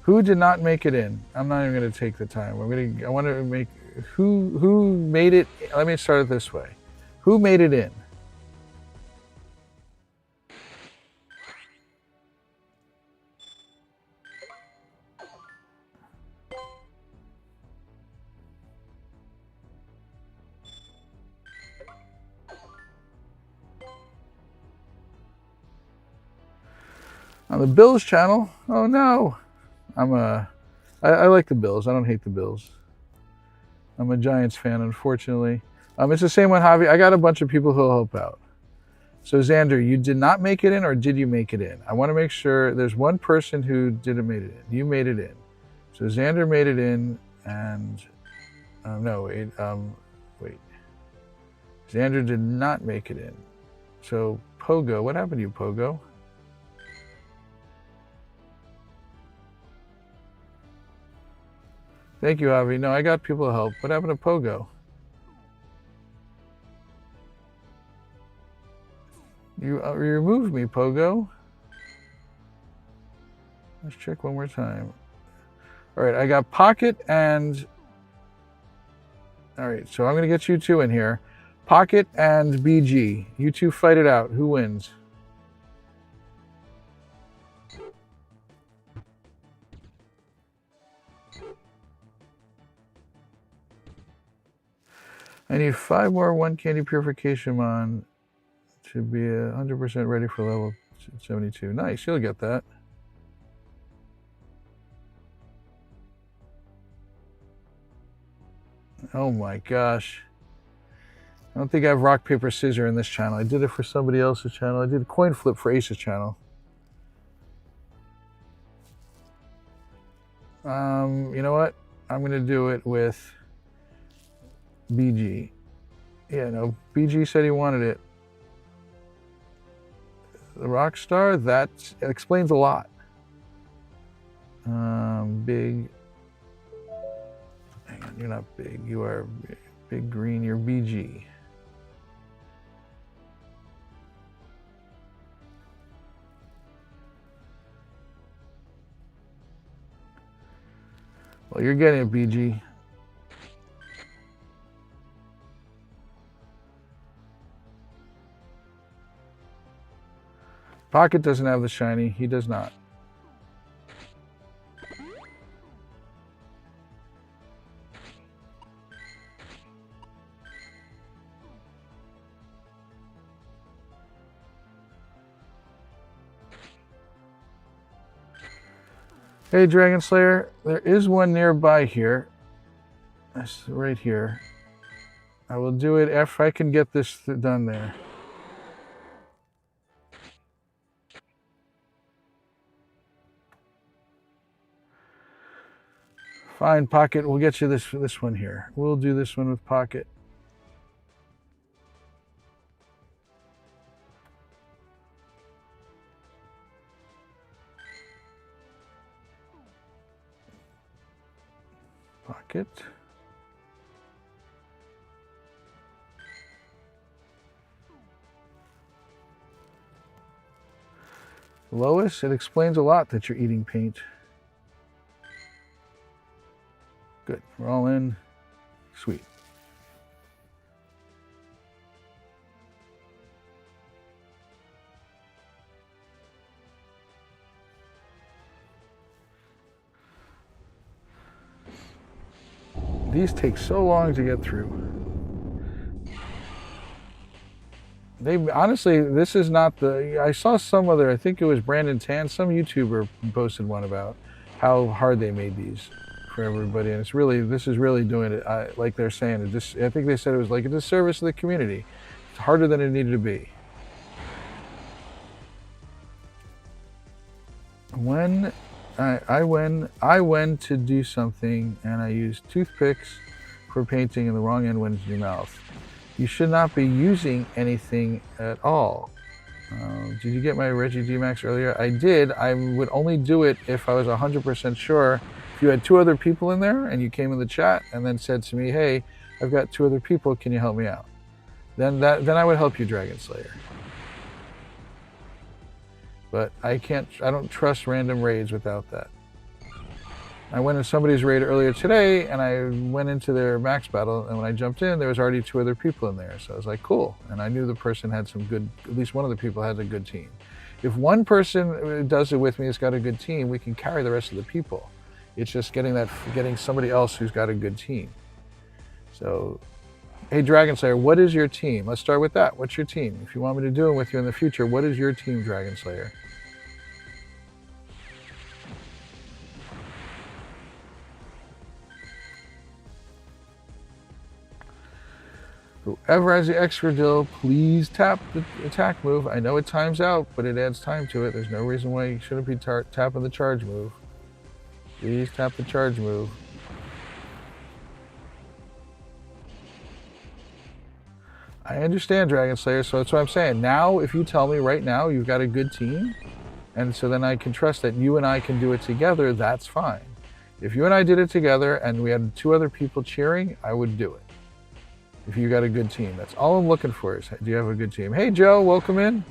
Who did not make it in? I'm not even going to take the time. I want to make who made it. Let me start it this way. Who made it in? On the Bills channel? Oh no. I'm I like the Bills. I don't hate the Bills. I'm a Giants fan, unfortunately. It's the same with Javi. I got a bunch of people who'll help out. So Xander, you did not make it in, or did you make it in? I want to make sure. There's one person who didn't make it in. You made it in. So Xander made it in, and wait. Xander did not make it in. So Pogo, what happened to you, Pogo? Thank you, Javi. No, I got people to help. What happened to Pogo? You removed me, Pogo. Let's check one more time. All right, I got Pocket and... All right, so I'm going to get you two in here. Pocket and BG. You two fight it out. Who wins? I need 5 more 1 candy purification to be 100% ready for level 72. Nice, you'll get that. Oh my gosh. I don't think I have rock, paper, scissor in this channel. I did it for somebody else's channel. I did a coin flip for Ace's channel. You know what? I'm going to do it with BG. Yeah, no, BG said he wanted it. The Rockstar, that explains a lot. Big. Hang on, you're not big. You are big green. You're BG. Well, you're getting it, BG. Pocket doesn't have the shiny. He does not. Hey, Dragon Slayer, there is one nearby here. That's right here. I will do it if I can get this done there. Fine, Pocket, we'll get you this one here. We'll do this one with Pocket. Pocket. Lois, it explains a lot that you're eating paint. Good, we're all in. Sweet. These take so long to get through. They honestly, this is not the. I saw some other. I think it was Brandon Tan. Some YouTuber posted one about how hard they made these for everybody, and it's really. This is really doing it. Like they're saying it. Just. I think they said it was like a disservice to the community. It's harder than it needed to be. When I went to do something and I used toothpicks for painting and the wrong end went into your mouth. You should not be using anything at all. Did you get my GMAX earlier? I did. I would only do it if I was 100% sure. If you had 2 other people in there and you came in the chat and then said to me, hey, I've got 2 other people, can you help me out? Then I would help you, Dragon Slayer. But I don't trust random raids without that. I went in somebody's raid earlier today and I went into their max battle, and when I jumped in, there was already 2 other people in there. So I was like, cool. And I knew the person had some good, at least one of the people has a good team. If one person does it with me has got a good team, we can carry the rest of the people. It's just getting somebody else who's got a good team. So, hey, Dragon Slayer, what is your team? Let's start with that. What's your team? If you want me to do it with you in the future, what is your team, Dragon Slayer? Whoever has the Excadrill, please tap the attack move. I know it times out, but it adds time to it. There's no reason why you shouldn't be tapping the charge move. Please tap the charge move. I understand, Dragon Slayer, so that's what I'm saying. Now, if you tell me right now you've got a good team, and so then I can trust that you and I can do it together, that's fine. If you and I did it together and we had 2 other people cheering, I would do it. If you got a good team. That's all I'm looking for is, do you have a good team? Hey, Joe, welcome in.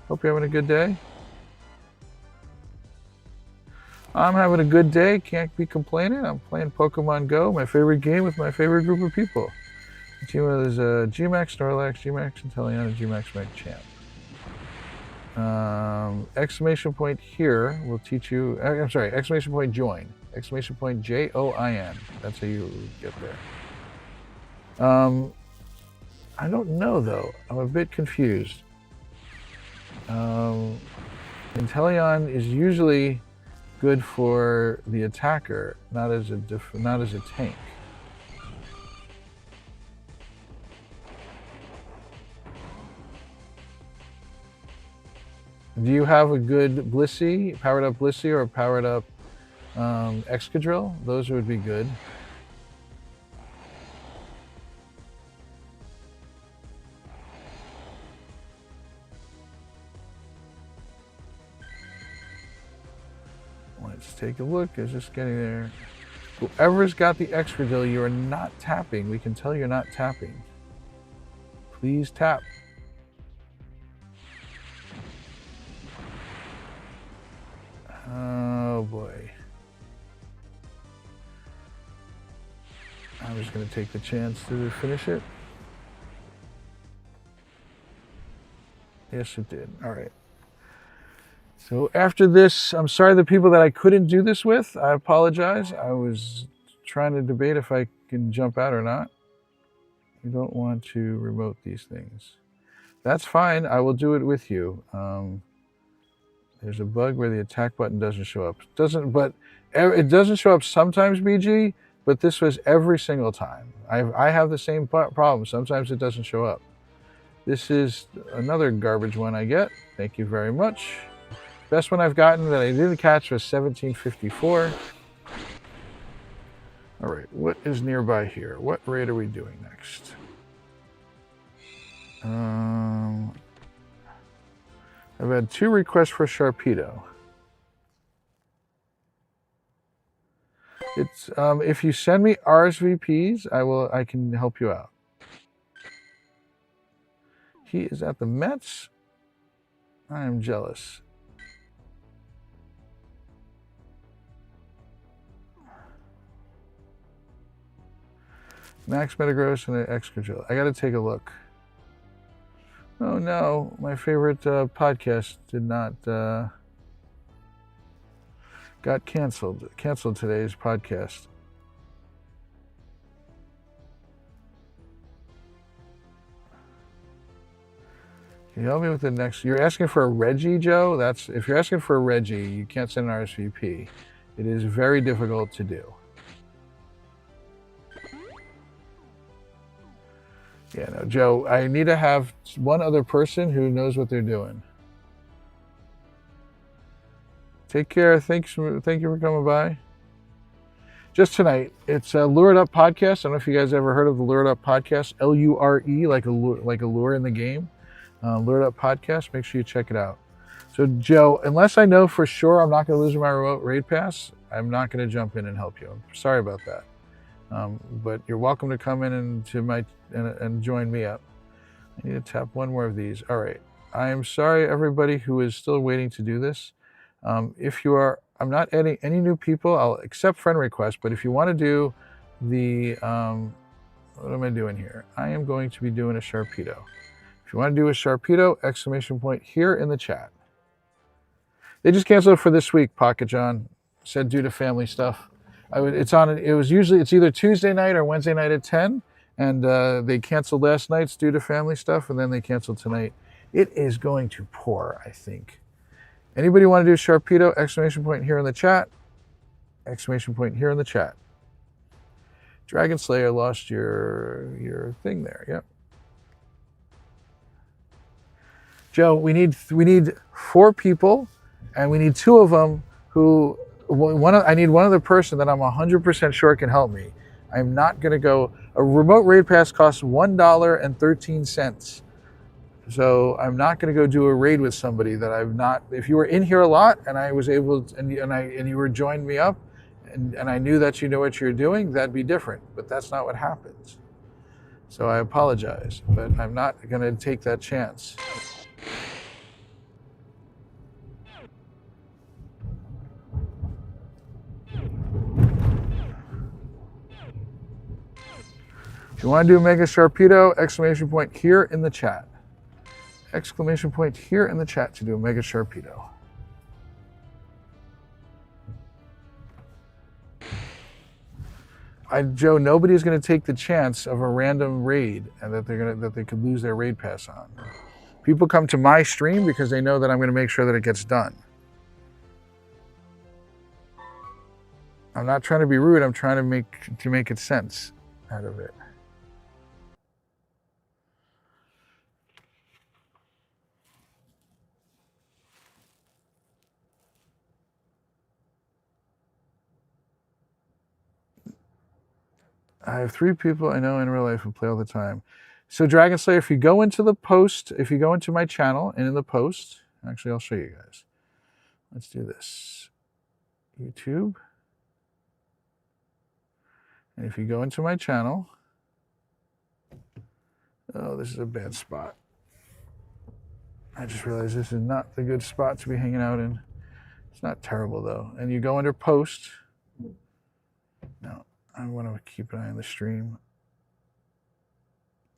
Hope you're having a good day. I'm having a good day. Can't be complaining. I'm playing Pokemon Go, my favorite game with my favorite group of people. The team is GMAX, Snorlax, GMAX, Inteleon, and GMAX Magchamp. Exclamation point here will teach you, I'm sorry, exclamation point join. Exclamation point JOIN. That's how you get there. I don't know though. I'm a bit confused. Inteleon is usually good for the attacker, not as a tank. Do you have a good Blissey, powered up Blissey or powered up Excadrill? Those would be good. Let's take a look. It's just getting there. Whoever's got the Excadrill, you are not tapping. We can tell you're not tapping. Please tap. Oh boy. I'm just going to take the chance to finish it. Yes, it did. All right. So after this, I'm sorry the people that I couldn't do this with. I apologize. I was trying to debate if I can jump out or not. You don't want to remote these things. That's fine. I will do it with you. There's a bug where the attack button doesn't show up. It doesn't show up sometimes, BG, but this was every single time. I have the same problem. Sometimes it doesn't show up. This is another garbage one I get. Thank you very much. Best one I've gotten that I didn't catch was 1754. All right, what is nearby here? What raid are we doing next? I've had 2 requests for Sharpedo. It's if you send me RSVPs, I can help you out. He is at the Mets. I am jealous. Max Metagross and an Excadrill. I got to take a look. Oh no, my favorite podcast did not got canceled. Canceled today's podcast. Can you help me with the next? You're asking for a Reggie, Joe? If you're asking for a Reggie, you can't send an RSVP. It is very difficult to do. Yeah, no, Joe, I need to have one other person who knows what they're doing. Take care. Thank you for coming by. Just tonight, it's a Lured Up podcast. I don't know if you guys ever heard of the Lured Up podcast. L-U-R-E, like a lure in the game. Lured Up podcast. Make sure you check it out. So, Joe, unless I know for sure I'm not going to lose my remote raid pass, I'm not going to jump in and help you. I'm sorry about that. But you're welcome to come in and join me up. I need to tap one more of these. All right. I am sorry, everybody who is still waiting to do this. If you are, I'm not adding any new people. I'll accept friend requests. But if you want to do the, what am I doing here? I am going to be doing a Sharpedo. If you want to do a Sharpedo, exclamation point here in the chat. They just canceled it for this week, Pocket John. Said due to family stuff. It's either Tuesday night or Wednesday night at 10, and they canceled last night's due to family stuff, and then they canceled tonight. It is going to pour, I think. Anybody want to do Sharpedo? Exclamation point here in the chat. Exclamation point here in the chat. Dragon Slayer lost your thing there. Yep. Joe, we need 4 people, and we need 2 of them who I need one other person that I'm 100% sure can help me. I'm not going to go. A remote raid pass costs $1.13. So I'm not going to go do a raid with somebody that I've not. If you were in here a lot and I was able to, and you were joined me up, and I knew that you know what you're doing, that'd be different. But that's not what happens. So I apologize, but I'm not going to take that chance. If you want to do a Mega Sharpedo, exclamation point here in the chat. Exclamation point here in the chat to do a Mega Sharpedo. Joe, nobody's going to take the chance of a random raid and that they could lose their raid pass on. People come to my stream because they know that I'm going to make sure that it gets done. I'm not trying to be rude. I'm trying to make it sense out of it. I have 3 people I know in real life who play all the time. So Dragon Slayer, if you go into the post, if you go into my channel and in the post, actually I'll show you guys. Let's do this. YouTube. And if you go into my channel, oh, this is a bad spot. I just realized this is not the good spot to be hanging out in. It's not terrible though. And you go under post. No, I want to keep an eye on the stream.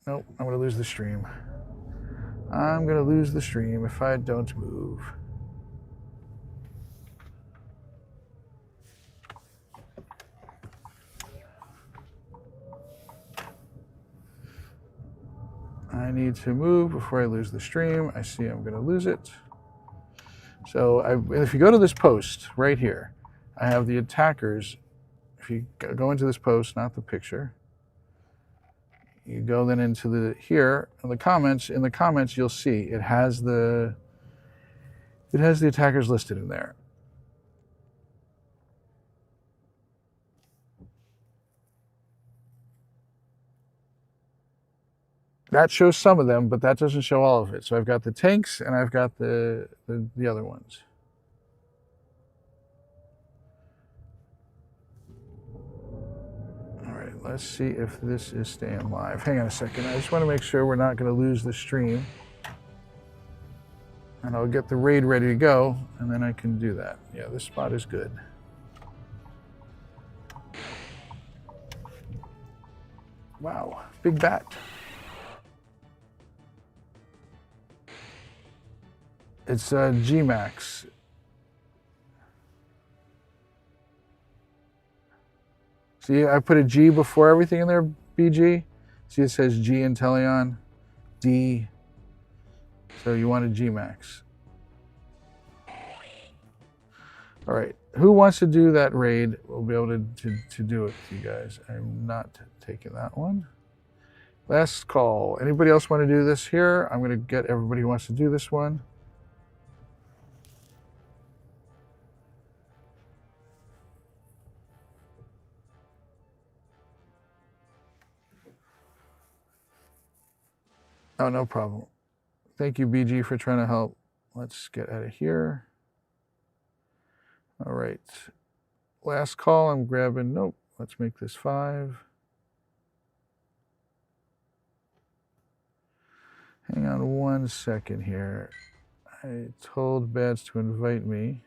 Nope, I'm going to lose the stream. I'm going to lose the stream if I don't move. I need to move before I lose the stream. I see I'm going to lose it. So if you go to this post right here, I have the attackers. If you go into this post, not the picture, you go then into the here in the comments. In the comments, you'll see it has the attackers listed in there. That shows some of them, but that doesn't show all of it. So I've got the tanks and I've got the other ones. All right, let's see if this is staying live. Hang on a second. I just want to make sure we're not going to lose the stream. And I'll get the raid ready to go, and then I can do that. Yeah, this spot is good. Wow, big bat. It's GMAX. See, I put a G before everything in there, BG. See, it says G Inteleon, D. So you want a GMAX. All right, who wants to do that raid? We'll be able to do it with you guys. I'm not taking that one. Last call. Anybody else want to do this here? I'm going to get everybody who wants to do this one. Oh, no problem. Thank you, BG, for trying to help. Let's get out of here. All right. Last call, I'm grabbing, nope. Let's make this 5. Hang on 1 second here. I told Bads to invite me.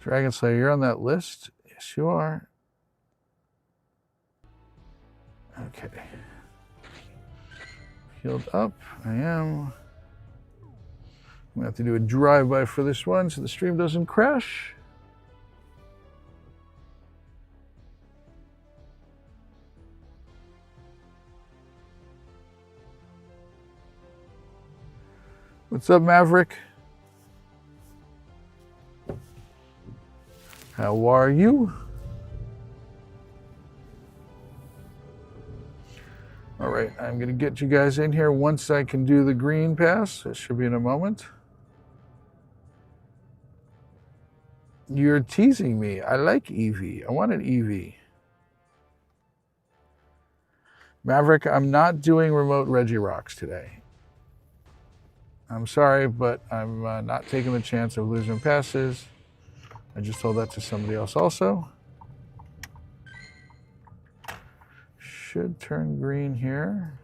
Dragon Slayer, you're on that list? Yes, you are. Okay. Healed up, I am. I'm gonna have to do a drive-by for this one so the stream doesn't crash. What's up, Maverick? How are you? All right, I'm going to get you guys in here once I can do the green pass. It should be in a moment. You're teasing me. I like Eevee. I want an Eevee. Maverick, I'm not doing remote Regirocks today. I'm sorry, but I'm not taking the chance of losing passes. I just told that to somebody else also. Should turn green here.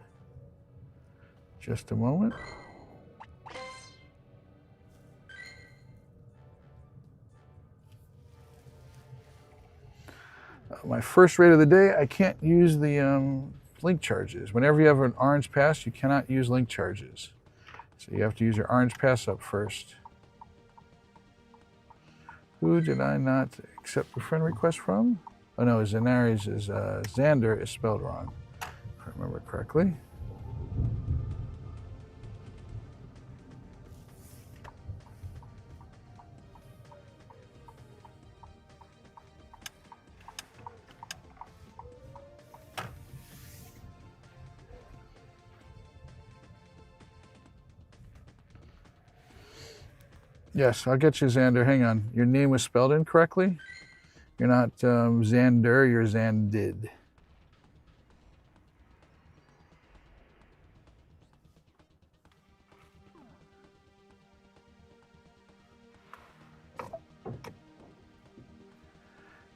Just a moment. My first rate of the day, I can't use the link charges. Whenever you have an orange pass, you cannot use link charges. So you have to use your orange pass up first. Who did I not accept a friend request from? Oh no, Zanari's is Xander is spelled wrong, if I remember correctly. Yes, I'll get you, Xander. Hang on. Your name was spelled incorrectly. You're not Xander, you're Xandid.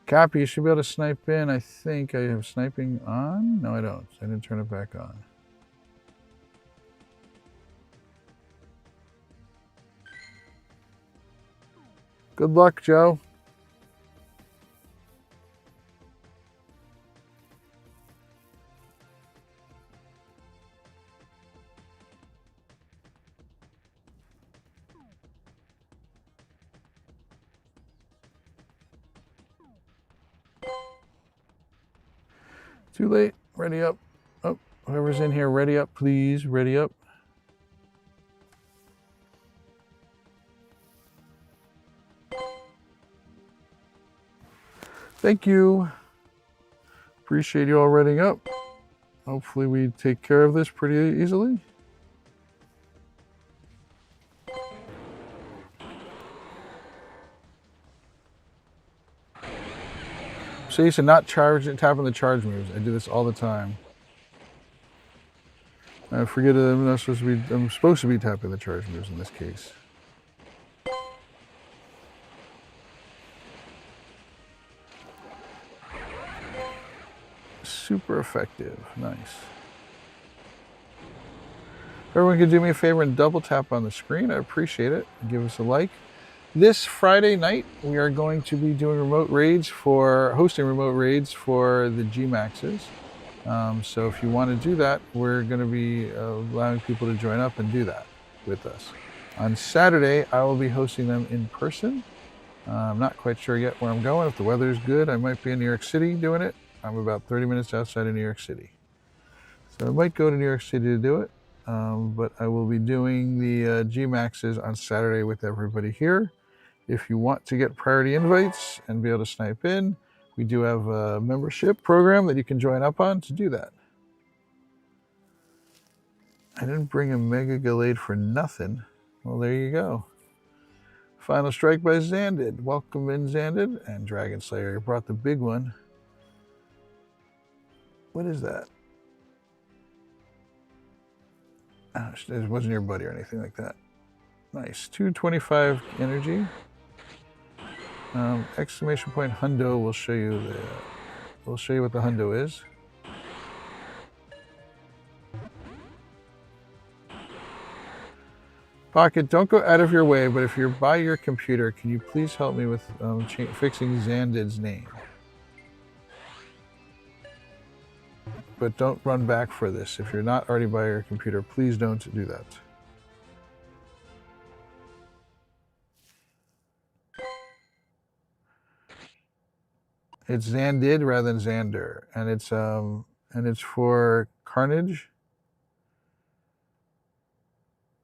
Copy, you should be able to snipe in. I think I have sniping on. No, I don't. I didn't turn it back on. Good luck, Joe. Too late. Ready up. Oh, whoever's in here, ready up, please. Ready up. Thank you. Appreciate you all readying up. Hopefully we take care of this pretty easily. So you said not tapping the charge moves. I do this all the time. I forget that I'm supposed to be tapping the charge moves in this case. Super effective. Nice. Everyone could do me a favor and double tap on the screen. I appreciate it. Give us a like. This Friday night, we are going to be doing hosting remote raids for the GMAXs. So if you want to do that, we're going to be allowing people to join up and do that with us. On Saturday, I will be hosting them in person. I'm not quite sure yet where I'm going. If the weather is good, I might be in New York City doing it. I'm about 30 minutes outside of New York City. So I might go to New York City to do it. But I will be doing the GMAXs on Saturday with everybody here. If you want to get priority invites and be able to snipe in, we do have a membership program that you can join up on to do that. I didn't bring a Mega Gallade for nothing. Well, there you go. Final strike by Xandid. Welcome in, Xandid. And Dragon Slayer, you brought the big one. What is that? Oh, it wasn't your buddy or anything like that. Nice. 225 energy. Exclamation point hundo will show you what the hundo is. Pocket, don't go out of your way, but if you're by your computer, can you please help me with fixing Xandid's name? But don't run back for this. If you're not already by your computer, please don't do that. It's Xandid rather than Xander, and it's for Carnage.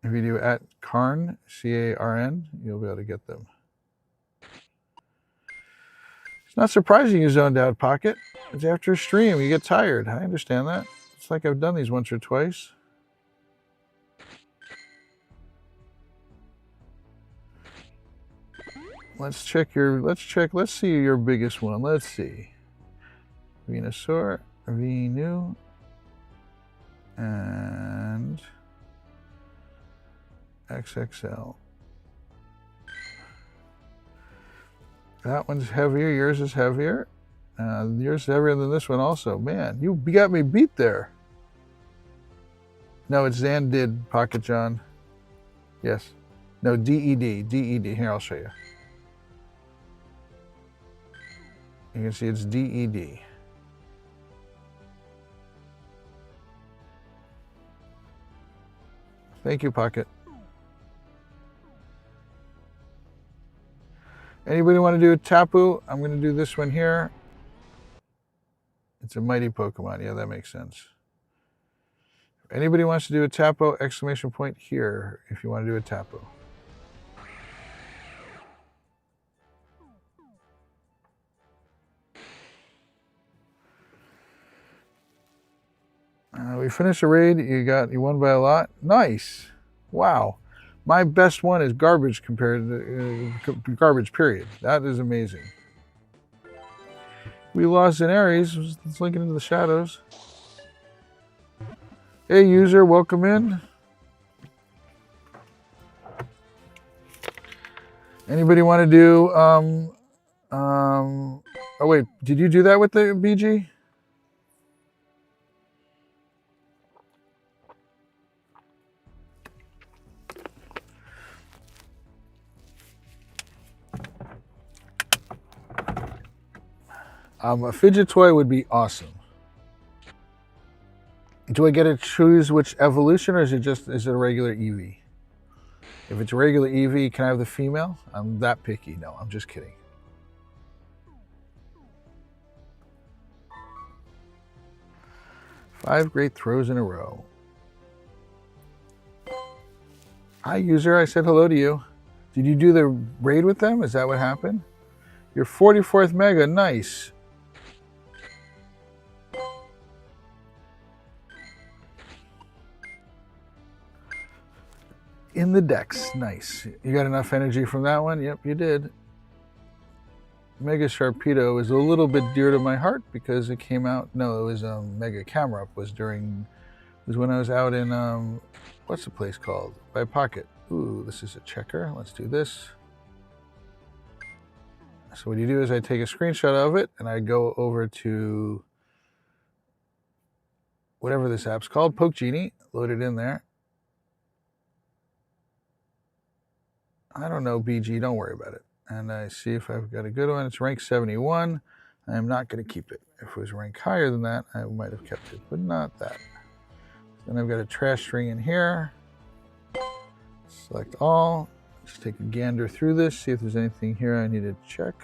If you do at Carn, C-A-R-N, you'll be able to get them. It's not surprising you zoned out, Pocket. It's after a stream. You get tired. I understand that. It's like I've done these once or twice. Let's see your biggest one. Let's see. Venusaur, Venu, and XXL. That one's heavier. Yours is heavier. Yours is heavier than this one also. Man, you got me beat there. No, it's Zandid, Pocket John. Yes. No, DED. DED. Here, I'll show you. You can see it's DED. Thank you, Pocket. Anybody want to do a Tapu? I'm going to do this one here. It's a mighty Pokemon. Yeah, that makes sense. If anybody wants to do a Tapu, exclamation point here if you want to do a Tapu. We finished a raid. You won by a lot. Nice. Wow. My best one is garbage compared to garbage, period. That is amazing. We lost an Aries. Let's link it into the shadows. Hey, user, welcome in. Anybody want to do... oh, wait. Did you do that with the BG? A fidget toy would be awesome. Do I get to choose which evolution, or is it a regular Eevee? If it's a regular Eevee, can I have the female? I'm that picky. No, I'm just kidding. Five great throws in a row. Hi, user. I said hello to you. Did you do the raid with them? Is that what happened? Your 44th Mega. Nice. In the decks. Nice. You got enough energy from that one? Yep, you did. Mega Sharpedo is a little bit dear to my heart because it came out... No, it was Mega Camera Up was when I was out in... what's the place called? By Pocket. Ooh, this is a checker. Let's do this. So what you do is I take a screenshot of it and I go over to whatever this app's called, Poke Genie, load it in there. I don't know, BG, don't worry about it. And I see if I've got a good one. It's rank 71. I am not going to keep it. If it was rank higher than that, I might have kept it, but not that. Then I've got a trash string in here. Select all. Just take a gander through this, see if there's anything here I need to check.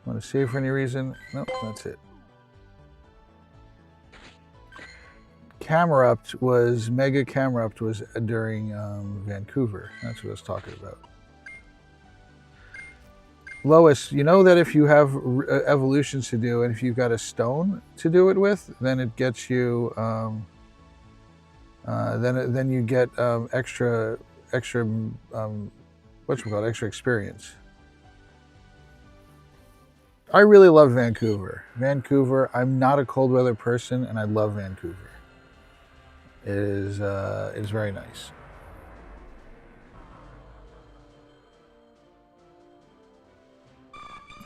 Want to save for any reason? Nope, that's it. Camera Up was, Mega Camera Up was during Vancouver. That's what I was talking about. Lois, you know that if you have evolutions to do and if you've got a stone to do it with, then it gets you, then you get extra extra experience. I really love Vancouver. I'm not a cold weather person, and I love Vancouver. It is very nice.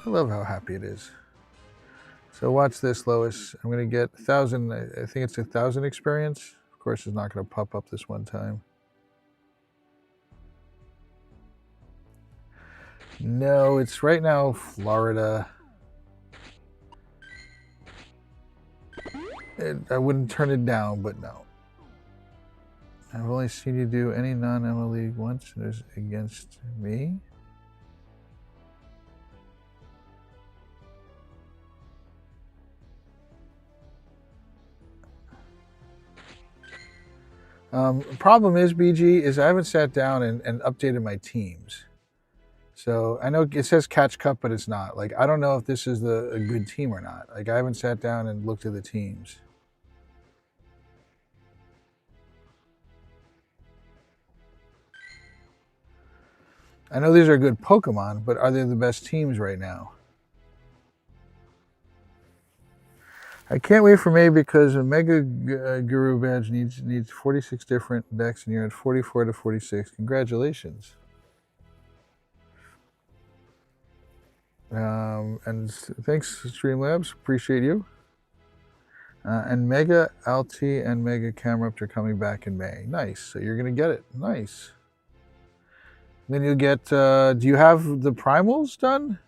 I love how happy it is. So watch this, Lois. I'm going to get 1,000, I think it's 1,000 experience. Of course, it's not going to pop up this one time. No, it's right now Florida. I wouldn't turn it down, but no. I've only seen you do any non-ML League once, and it was against me. Problem is, BG, is I haven't sat down and updated my teams. So I know it says Catch Cup, but it's not. Like, I don't know if this is a good team or not. Like, I haven't sat down and looked at the teams. I know these are good Pokemon, but are they the best teams right now? I can't wait for May because a Mega Guru badge needs 46 different decks, and you're at 44 to 46. Congratulations. And thanks, Streamlabs. Appreciate you. And Mega LT and Mega Camerupt are coming back in May. Nice. So you're going to get it. Nice. Then you'll get, do you have the primals done?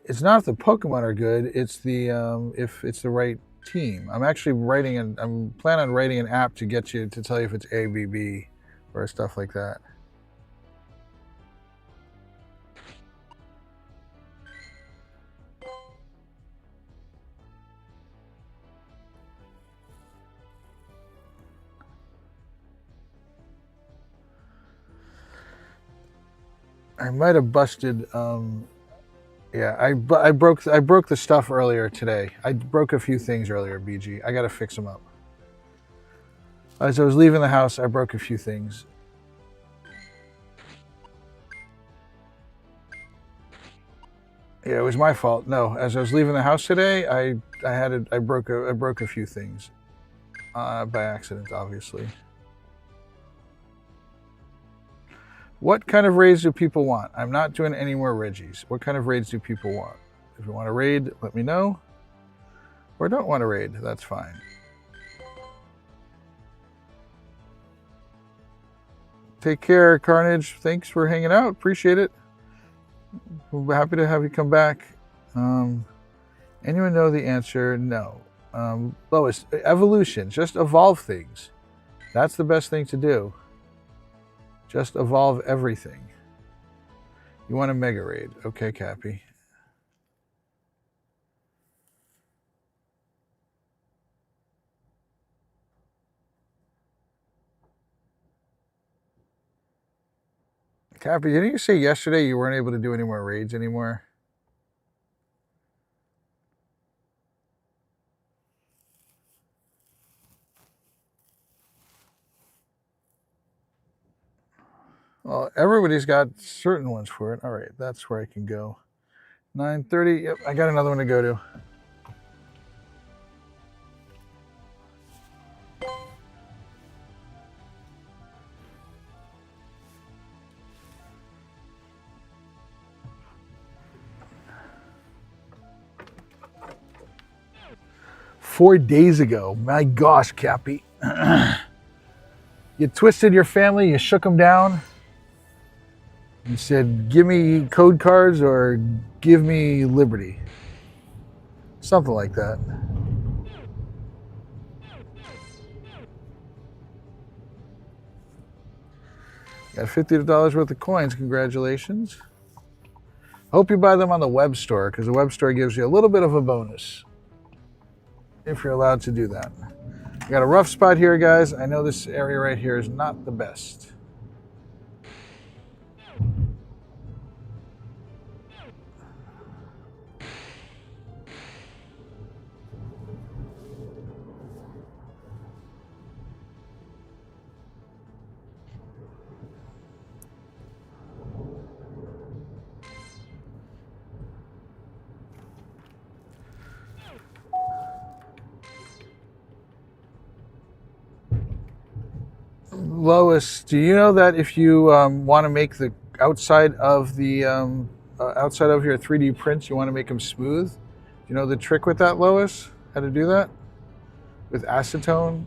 It's not if the Pokemon are good, it's the, if it's the right team. I'm actually I'm planning on writing an app to get you, to tell you if it's A, B, B, or stuff like that. I might have busted, yeah, I broke the stuff earlier today. I broke a few things earlier, BG. I got to fix them up. As I was leaving the house, I broke a few things. Yeah, it was my fault. No, as I was leaving the house today, I broke a few things by accident, obviously. What kind of raids do people want? I'm not doing any more Reggies. What kind of raids do people want? If you want to raid, let me know. Or don't want to raid, that's fine. Take care, Carnage. Thanks for hanging out. Appreciate it. I'm happy to have you come back. Anyone know the answer? No. Lois, evolution. Just evolve things. That's the best thing to do. Just evolve everything. You want a Mega Raid. Okay, Cappy. Cappy, didn't you say yesterday you weren't able to do any more raids anymore? Well, everybody's got certain ones for it. All right, that's where I can go. 9:30. Yep, I got another one to go to. Four days ago. My gosh, Cappy. You twisted your family, you shook them down. You said, give me code cards or give me liberty. Something like that. Got $50 worth of coins, congratulations. Hope you buy them on the web store, because the web store gives you a little bit of a bonus. If you're allowed to do that. I got a rough spot here, guys. I know this area right here is not the best. Lois, do you know that if you want to make the outside of the outside of your 3D prints, you want to make them smooth? Do you know the trick with that, Lois? How to do that with acetone?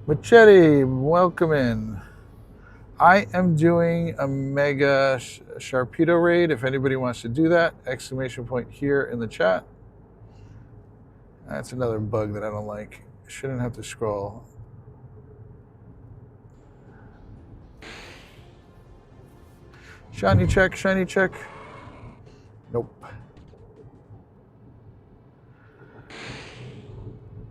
Machete, welcome in. I am doing a Mega Sharpedo raid. If anybody wants to do that, exclamation point here in the chat. That's another bug that I don't like. Shouldn't have to scroll. Shiny check, shiny check. Nope.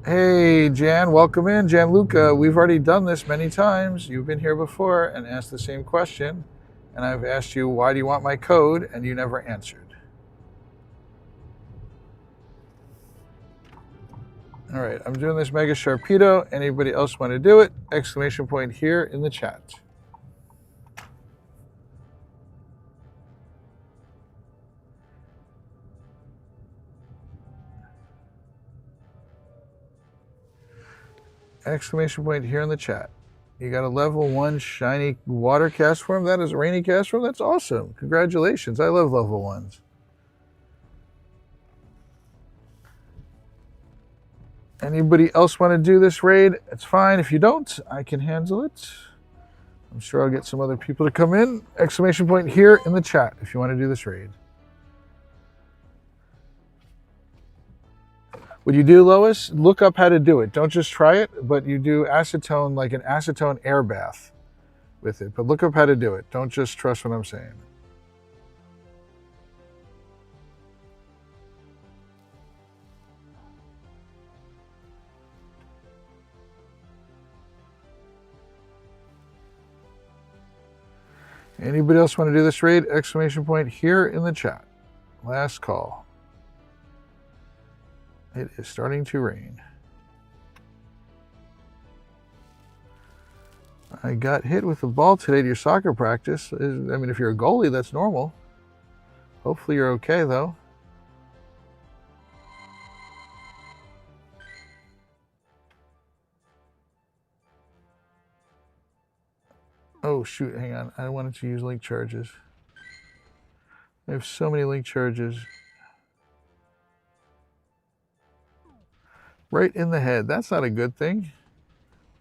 Hey, Jan, welcome in. Gianluca, we've already done this many times. You've been here before and asked the same question. And I've asked you, why do you want my code? And you never answered. All right, I'm doing this Mega Sharpedo. Anybody else want to do it? Exclamation point here in the chat. Exclamation point here in the chat. You got a level 1 shiny water Castform. That is a rainy Castform. That's awesome. Congratulations. I love level 1s. Anybody else want to do this raid? It's fine. If you don't, I can handle it. I'm sure I'll get some other people to come in. Exclamation point here in the chat if you want to do this raid. What you do, Lois, look up how to do it. Don't just try it, but you do acetone, like an acetone air bath with it. But look up how to do it. Don't just trust what I'm saying. Anybody else want to do this raid? Exclamation point here in the chat. Last call. It is starting to rain. I got hit with the ball today to your soccer practice. I mean, if you're a goalie, that's normal. Hopefully you're okay, though. Oh, shoot, hang on. I wanted to use link charges. I have so many link charges. Right in the head. That's not a good thing.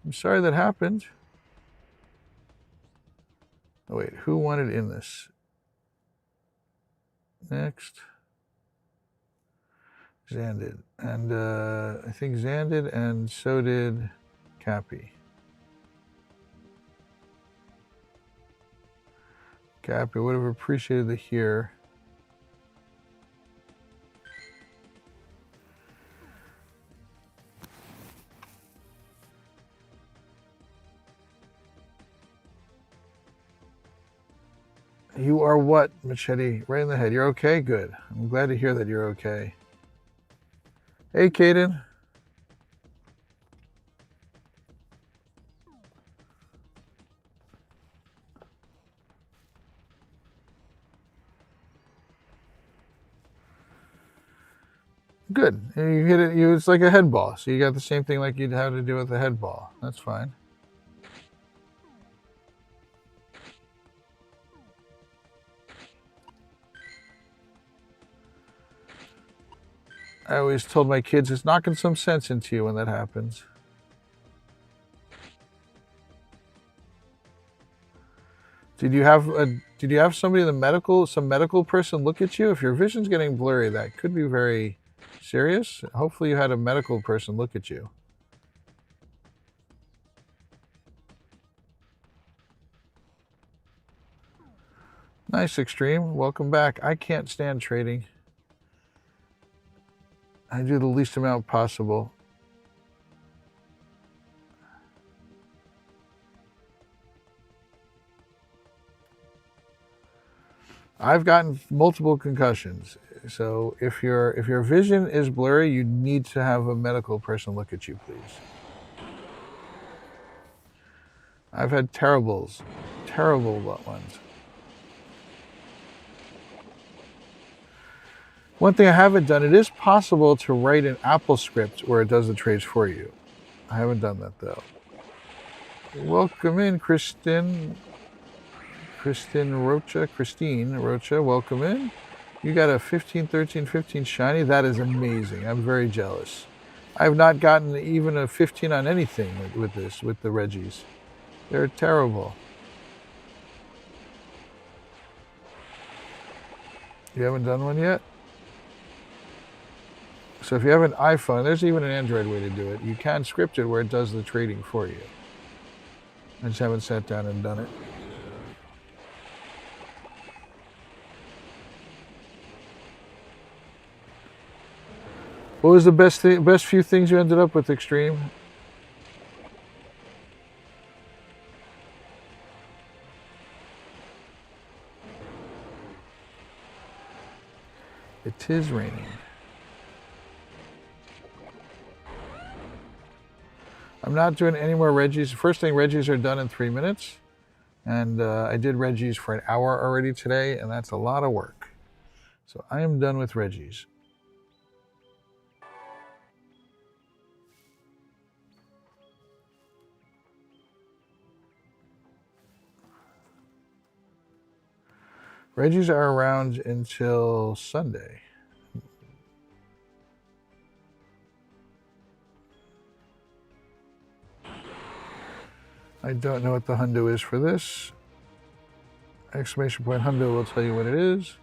I'm sorry that happened. Oh, wait. Who wanted in this? Next. Zan did. And I think Zan did, and so did Cappy. Cappy would have appreciated the here. You are what, Machete? Right in the head. You're okay? Good. I'm glad to hear that you're okay. Hey, Caden. Good. You hit it. It's like a head ball. So you got the same thing like you'd have to do with a head ball. That's fine. I always told my kids it's knocking some sense into you when that happens. Did you have somebody in the some medical person look at you? If your vision's getting blurry, that could be very serious. Hopefully you had a medical person look at you. Nice, Extreme. Welcome back. I can't stand trading. I do the least amount possible. I've gotten multiple concussions. So if your vision is blurry, you need to have a medical person look at you, please. I've had terrible ones. One thing I haven't done, it is possible to write an Apple script where it does the trades for you. I haven't done that though. Welcome in, Christine Rocha, welcome in. You got a 15, 13, 15 shiny. That is amazing. I'm very jealous. I've not gotten even a 15 on anything with the Regis. They're terrible. You haven't done one yet? So if you have an iPhone, there's even an Android way to do it. You can script it where it does the trading for you. I just haven't sat down and done it. What was the best few things you ended up with, Extreme? It is raining. I'm not doing any more Regis. First thing, Regis are done in 3 minutes. And I did Regis for an hour already today, and that's a lot of work. So I am done with Regis. Regis are around until Sunday. I don't know what the hundo is for this. Exclamation point hundo will tell you what it is,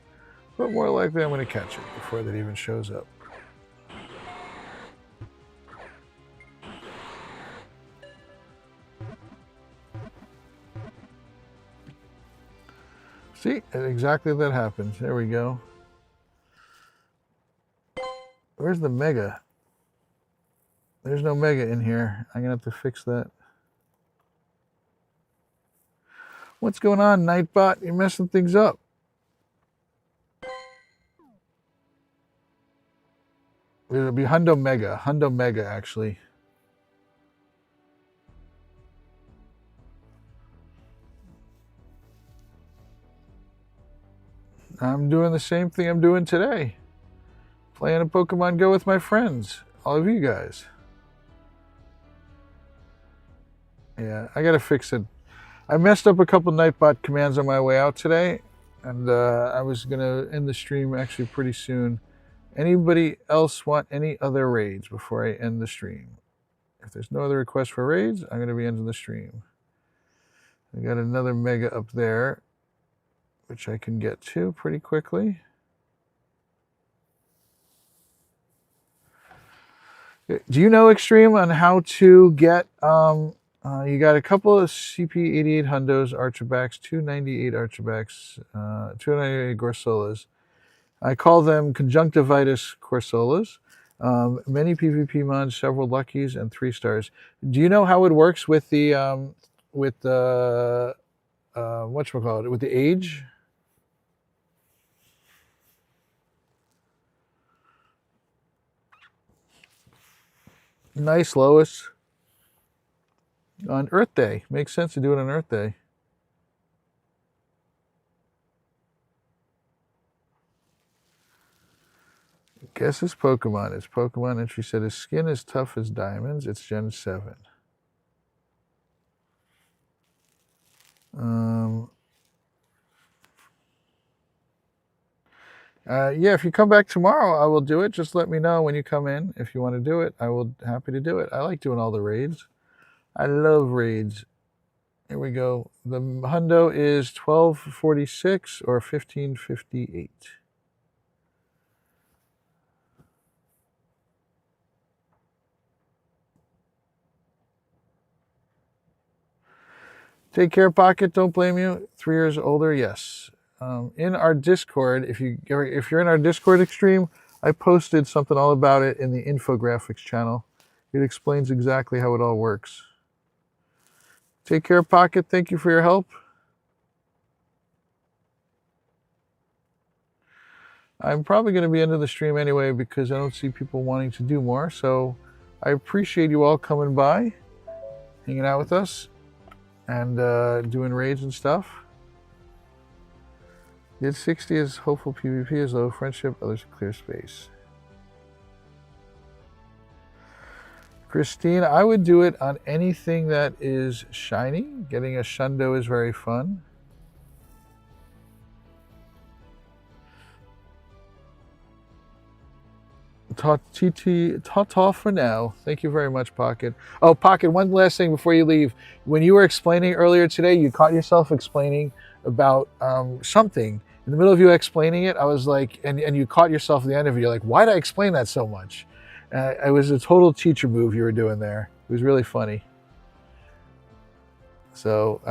but more likely I'm going to catch it before that even shows up. See, exactly that happens. There we go. Where's the mega? There's no mega in here. I'm going to have to fix that. What's going on, Nightbot? You're messing things up. It'll be Hundo Mega, actually. I'm doing the same thing I'm doing today. Playing a Pokemon Go with my friends. All of you guys. Yeah, I gotta fix it. I messed up a couple Nightbot commands on my way out today, and I was gonna end the stream actually pretty soon. Anybody else want any other raids before I end the stream? If there's no other requests for raids, I'm gonna be ending the stream. I got another mega up there, which I can get to pretty quickly. Do you know, Extreme, on how to get, you got a couple of CP88 Hundos, Archibacks, 298 Archibacks, 298 Corsolas. I call them conjunctivitis Corsolas. Many PvP mods, several Luckies, and 3 stars. Do you know how it works with the, whatchamacallit, with the age? Nice, Lois. On Earth Day. Makes sense to do it on Earth Day. Guess his Pokemon. His Pokemon entry said his skin is tough as diamonds. It's Gen 7. Yeah, if you come back tomorrow, I will do it. Just let me know when you come in. If you want to do it, I will happy to do it. I like doing all the raids. I love raids. Here we go. The hundo is 1246 or 1558. Take care, Pocket. Don't blame you. 3 years older, yes. In our Discord, if you're in our Discord, Extreme, I posted something all about it in the infographics channel. It explains exactly how it all works. Take care, Pocket. Thank you for your help. I'm probably going to be ending the stream anyway because I don't see people wanting to do more. So I appreciate you all coming by, hanging out with us, and doing raids and stuff. Did 60 is hopeful PvP is low friendship, others clear space. Christine, I would do it on anything that is shiny. Getting a Shundo is very fun. Ta-ta for now. Thank you very much, Pocket. Oh, Pocket, one last thing before you leave. When you were explaining earlier today, you caught yourself explaining about something. In the middle of you explaining it, I was like, and you caught yourself at the end of it, you're like, why did I explain that so much? It was a total teacher move you were doing there. It was really funny. So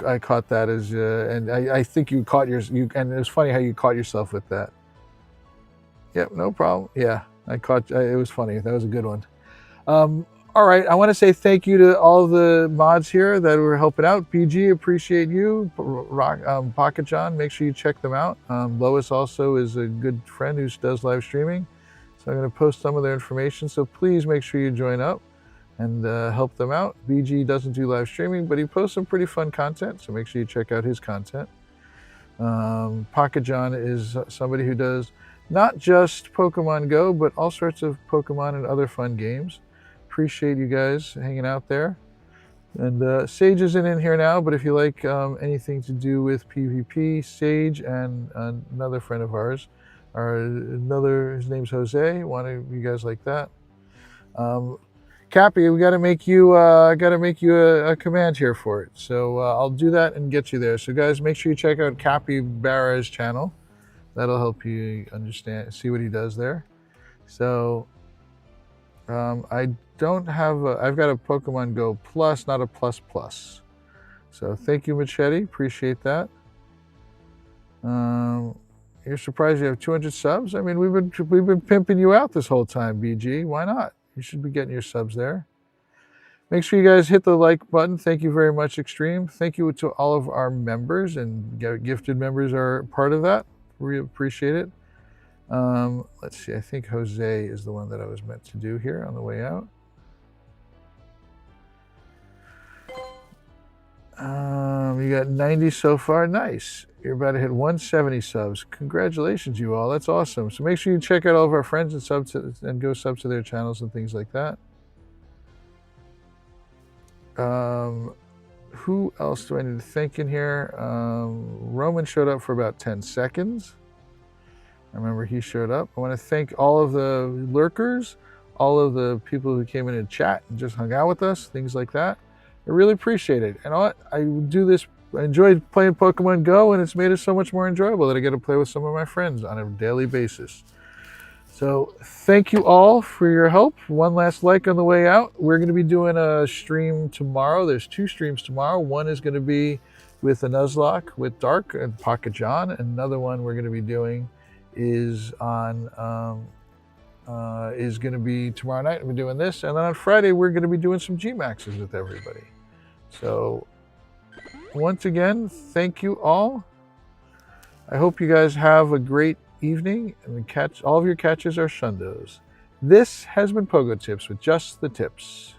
I caught that as, and I think you caught and it was funny how you caught yourself with that. Yep, no problem. Yeah. It was funny. That was a good one. All right, I want to say thank you to all the mods here that were helping out. PG, appreciate you. Pocket John, make sure you check them out. Lois also is a good friend who does live streaming. So I'm going to post some of their information. So please make sure you join up and help them out. BG doesn't do live streaming, but he posts some pretty fun content. So make sure you check out his content. Pocket John is somebody who does not just Pokemon Go, but all sorts of Pokemon and other fun games. Appreciate you guys hanging out there. And Sage isn't in here now, but if you like anything to do with PvP, Sage and another friend of ours, his name's Jose. One of you guys like that? Cappy, we got to make you a command here for it. So I'll do that and get you there. So guys, make sure you check out Cappy Barra's channel. That'll help you see what he does there. So I've got a Pokemon Go Plus, not a Plus Plus. So thank you, Machete. Appreciate that. You're surprised you have 200 subs? I mean, we've been pimping you out this whole time, BG. Why not? You should be getting your subs there. Make sure you guys hit the like button. Thank you very much, Extreme. Thank you to all of our members, and gifted members are part of that. We appreciate it. Let's see. I think Jose is the one that I was meant to do here on the way out. You got 90 so far. Nice. You're about to hit 170 subs. Congratulations, you all. That's awesome. So make sure you check out all of our friends and go sub to their channels and things like that. Who else do I need to thank in here? Roman showed up for about 10 seconds. I remember he showed up. I want to thank all of the lurkers, all of the people who came in and chat and just hung out with us, things like that. I really appreciate it. And I do this. I enjoyed playing Pokemon Go, and it's made it so much more enjoyable that I get to play with some of my friends on a daily basis. So thank you all for your help. One last like on the way out. We're going to be doing a stream tomorrow. There's 2 streams tomorrow. One is going to be with a Nuzlocke with Dark and Pocket John. Another one we're going to be doing is going to be tomorrow night. We're doing this, and then on Friday we're going to be doing some GMAXs with everybody. So once again, thank you all. I hope you guys have a great evening, and all of your catches are shundos. This has been Pogo Tips with just the tips.